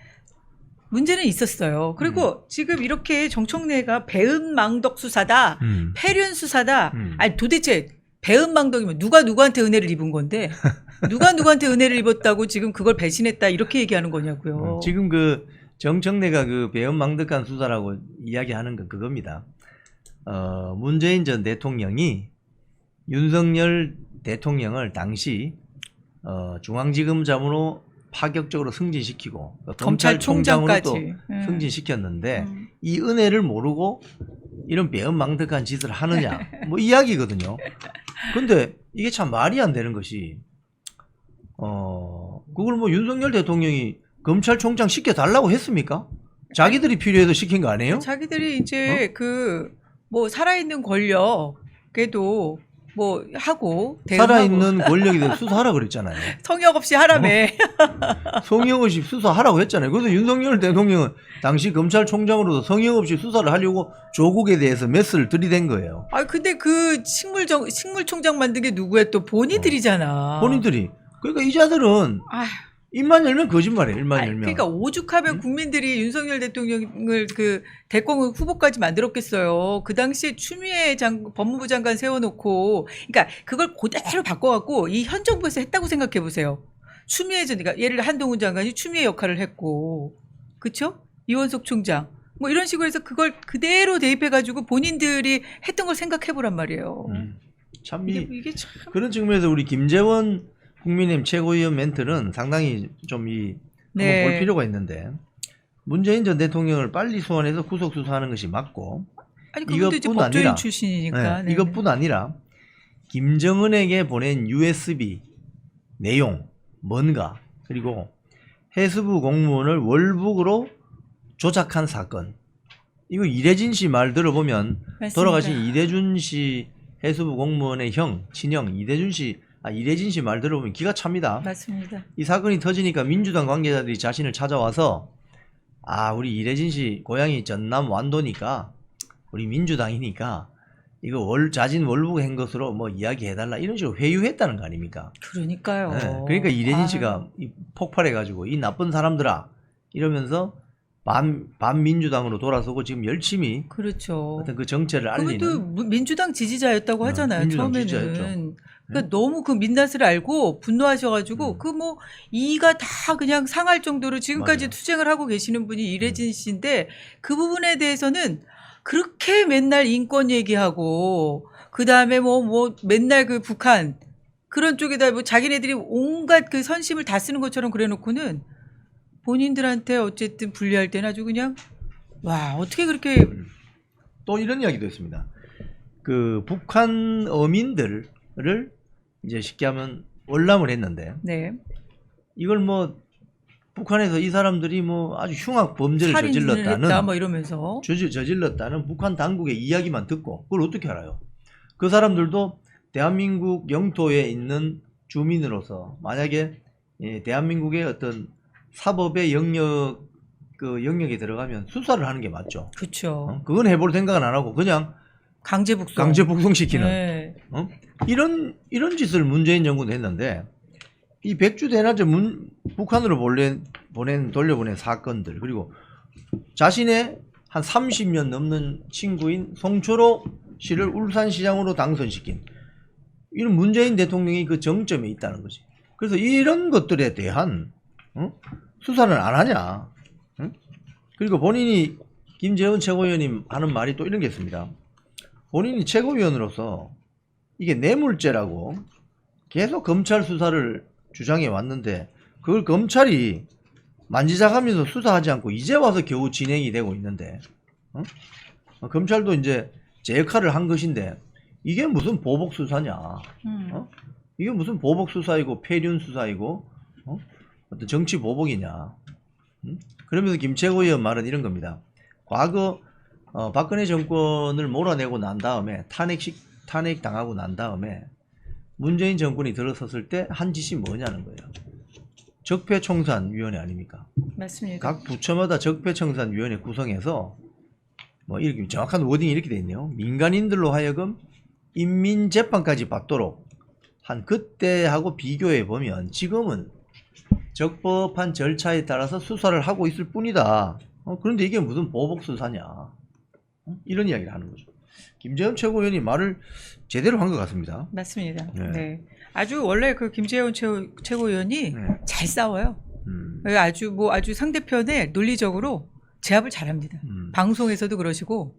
문제는 있었어요. 그리고 지금 이렇게 정청래가 배은망덕 수사다, 패륜 수사다. 아니 도대체 배은망덕이면 누가 누구한테 은혜를 입은 건데 누가 누구한테 은혜를 입었다고 지금 그걸 배신했다 이렇게 얘기하는 거냐고요. 지금 그 정청래가 그 배은망덕한 수사라고 이야기하는 건 그겁니다. 문재인 전 대통령이 윤석열 대통령을 당시 중앙지검장으로 파격적으로 승진시키고 검찰총장으로 또 승진시켰는데 이 은혜를 모르고 이런 배은망덕한 짓을 하느냐 뭐 이야기거든요. 근데 이게 참 말이 안 되는 것이 그걸 뭐 윤석열 대통령이 검찰총장 시켜달라고 했습니까? 자기들이 필요해서 시킨 거 아니에요? 자기들이 이제 그 뭐 살아있는 권력에도 뭐 하고 살아있는 권력에 대해서 수사하라 그랬잖아요. 성역 없이 하라며. 성역 없이 수사하라고 했잖아요. 그래서 윤석열 대통령은 당시 검찰총장으로도 성역 없이 수사를 하려고 조국에 대해서 메스를 들이댄 거예요. 아 근데 그 식물총장 만든 게 누구야? 또 본인들이잖아. 본인들이. 그러니까 이 자들은 입만 열면 거짓말이에요. 입만 열면. 그러니까 오죽하면 국민들이 윤석열 대통령을 그 대권 후보까지 만들었겠어요. 그 당시에 추미애 법무부 장관 세워놓고, 그러니까 그걸 그대로 바꿔갖고 이 현 정부에서 했다고 생각해 보세요. 추미애 그러니까 예를 들어 한동훈 장관이 추미애 역할을 했고, 그렇죠? 이원석 총장. 뭐 이런 식으로 해서 그걸 그대로 대입해가지고 본인들이 했던 걸 생각해 보란 말이에요. 참 이게 참 그런 측면에서 우리 김재원 국민의힘 최고위원 멘트는 상당히 좀 한번 볼 필요가 있는데 문재인 전 대통령을 빨리 소환해서 구속 수사하는 것이 맞고 아니 그분도 이제 법조인 출신이니까 이것뿐 아니라 김정은에게 보낸 USB 내용 뭔가 그리고 해수부 공무원을 월북으로 조작한 사건 이거 이래진 씨 말 들어보면 맞습니다. 돌아가신 이대준 씨 해수부 공무원의 친형 이대준 씨 이래진 씨 말 들어보면 기가 찹니다. 맞습니다. 이 사건이 터지니까 민주당 관계자들이 자신을 찾아와서 우리 이래진 씨 고향이 전남 완도니까 우리 민주당이니까 이거 자진 월북한 것으로 뭐 이야기해달라 이런 식으로 회유했다는 거 아닙니까? 그러니까요. 네, 그러니까 이래진 씨가 폭발해가지고 이 나쁜 사람들아 이러면서 반민주당으로 돌아서고 지금 열심히 그렇죠. 어떤 그 정체를 알리는 그것도 민주당 지지자였다고 하잖아요. 민주당 처음에는. 지지자였죠. 그러니까 너무 그 민낯을 알고 분노하셔가지고 그 뭐 이가 다 그냥 상할 정도로 지금까지 맞아요. 투쟁을 하고 계시는 분이 이래진 씨인데 그 부분에 대해서는 그렇게 맨날 인권 얘기하고 그 다음에 뭐 맨날 그 북한 그런 쪽에다 뭐 자기네들이 온갖 그 선심을 다 쓰는 것처럼 그래놓고는 본인들한테 어쨌든 불리할 때는 아주 그냥 와 어떻게 그렇게 또 이런 이야기도 있습니다. 그 북한 어민들을 이제 쉽게 하면 월남을 했는데 네. 이걸 뭐 북한에서 이 사람들이 뭐 아주 흉악 범죄를 살인을 저질렀다는 했다 뭐 이러면서 저질렀다는 북한 당국의 이야기만 듣고 그걸 어떻게 알아요? 그 사람들도 대한민국 영토에 있는 주민으로서 만약에 대한민국의 어떤 사법의 영역에 들어가면 수사를 하는 게 맞죠. 그렇죠. 그건 해볼 생각은 안 하고 그냥 강제 북송. 강제 북송시키는 네. 이런 짓을 문재인 정부는 했는데 이 백주 대낮에 북한으로 돌려보낸 사건들 그리고 자신의 한 30년 넘는 친구인 송철호 씨를 울산시장으로 당선시킨 이런 문재인 대통령이 그 정점에 있다는 거지. 그래서 이런 것들에 대한 수사는 안 하냐. 그리고 본인이 김재원 최고위원님 하는 말이 또 이런 게 있습니다. 본인이 최고위원으로서 이게 뇌물죄라고 계속 검찰 수사를 주장해 왔는데 그걸 검찰이 만지작하면서 수사하지 않고 이제 와서 겨우 진행이 되고 있는데 검찰도 이제 제 역할을 한 것인데 이게 무슨 보복 수사냐? 이게 무슨 보복 수사이고 폐륜 수사이고 어떤 정치 보복이냐? 그러면서 김최고 의원 말은 이런 겁니다. 과거 박근혜 정권을 몰아내고 난 다음에 탄핵 당하고 난 다음에 문재인 정권이 들어섰을 때 한 짓이 뭐냐는 거예요. 적폐청산위원회 아닙니까? 맞습니다. 각 부처마다 적폐청산위원회 구성해서 뭐 이렇게 정확한 워딩이 이렇게 돼 있네요. 민간인들로 하여금 인민재판까지 받도록 한 그때하고 비교해 보면 지금은 적법한 절차에 따라서 수사를 하고 있을 뿐이다. 그런데 이게 무슨 보복 수사냐? 이런 이야기를 하는 거죠. 김재원 최고위원이 말을 제대로 한 것 같습니다. 맞습니다. 네. 네. 아주 원래 그 김재원 최고위원이 잘 싸워요. 아주 상대편에 논리적으로 제압을 잘합니다. 방송에서도 그러시고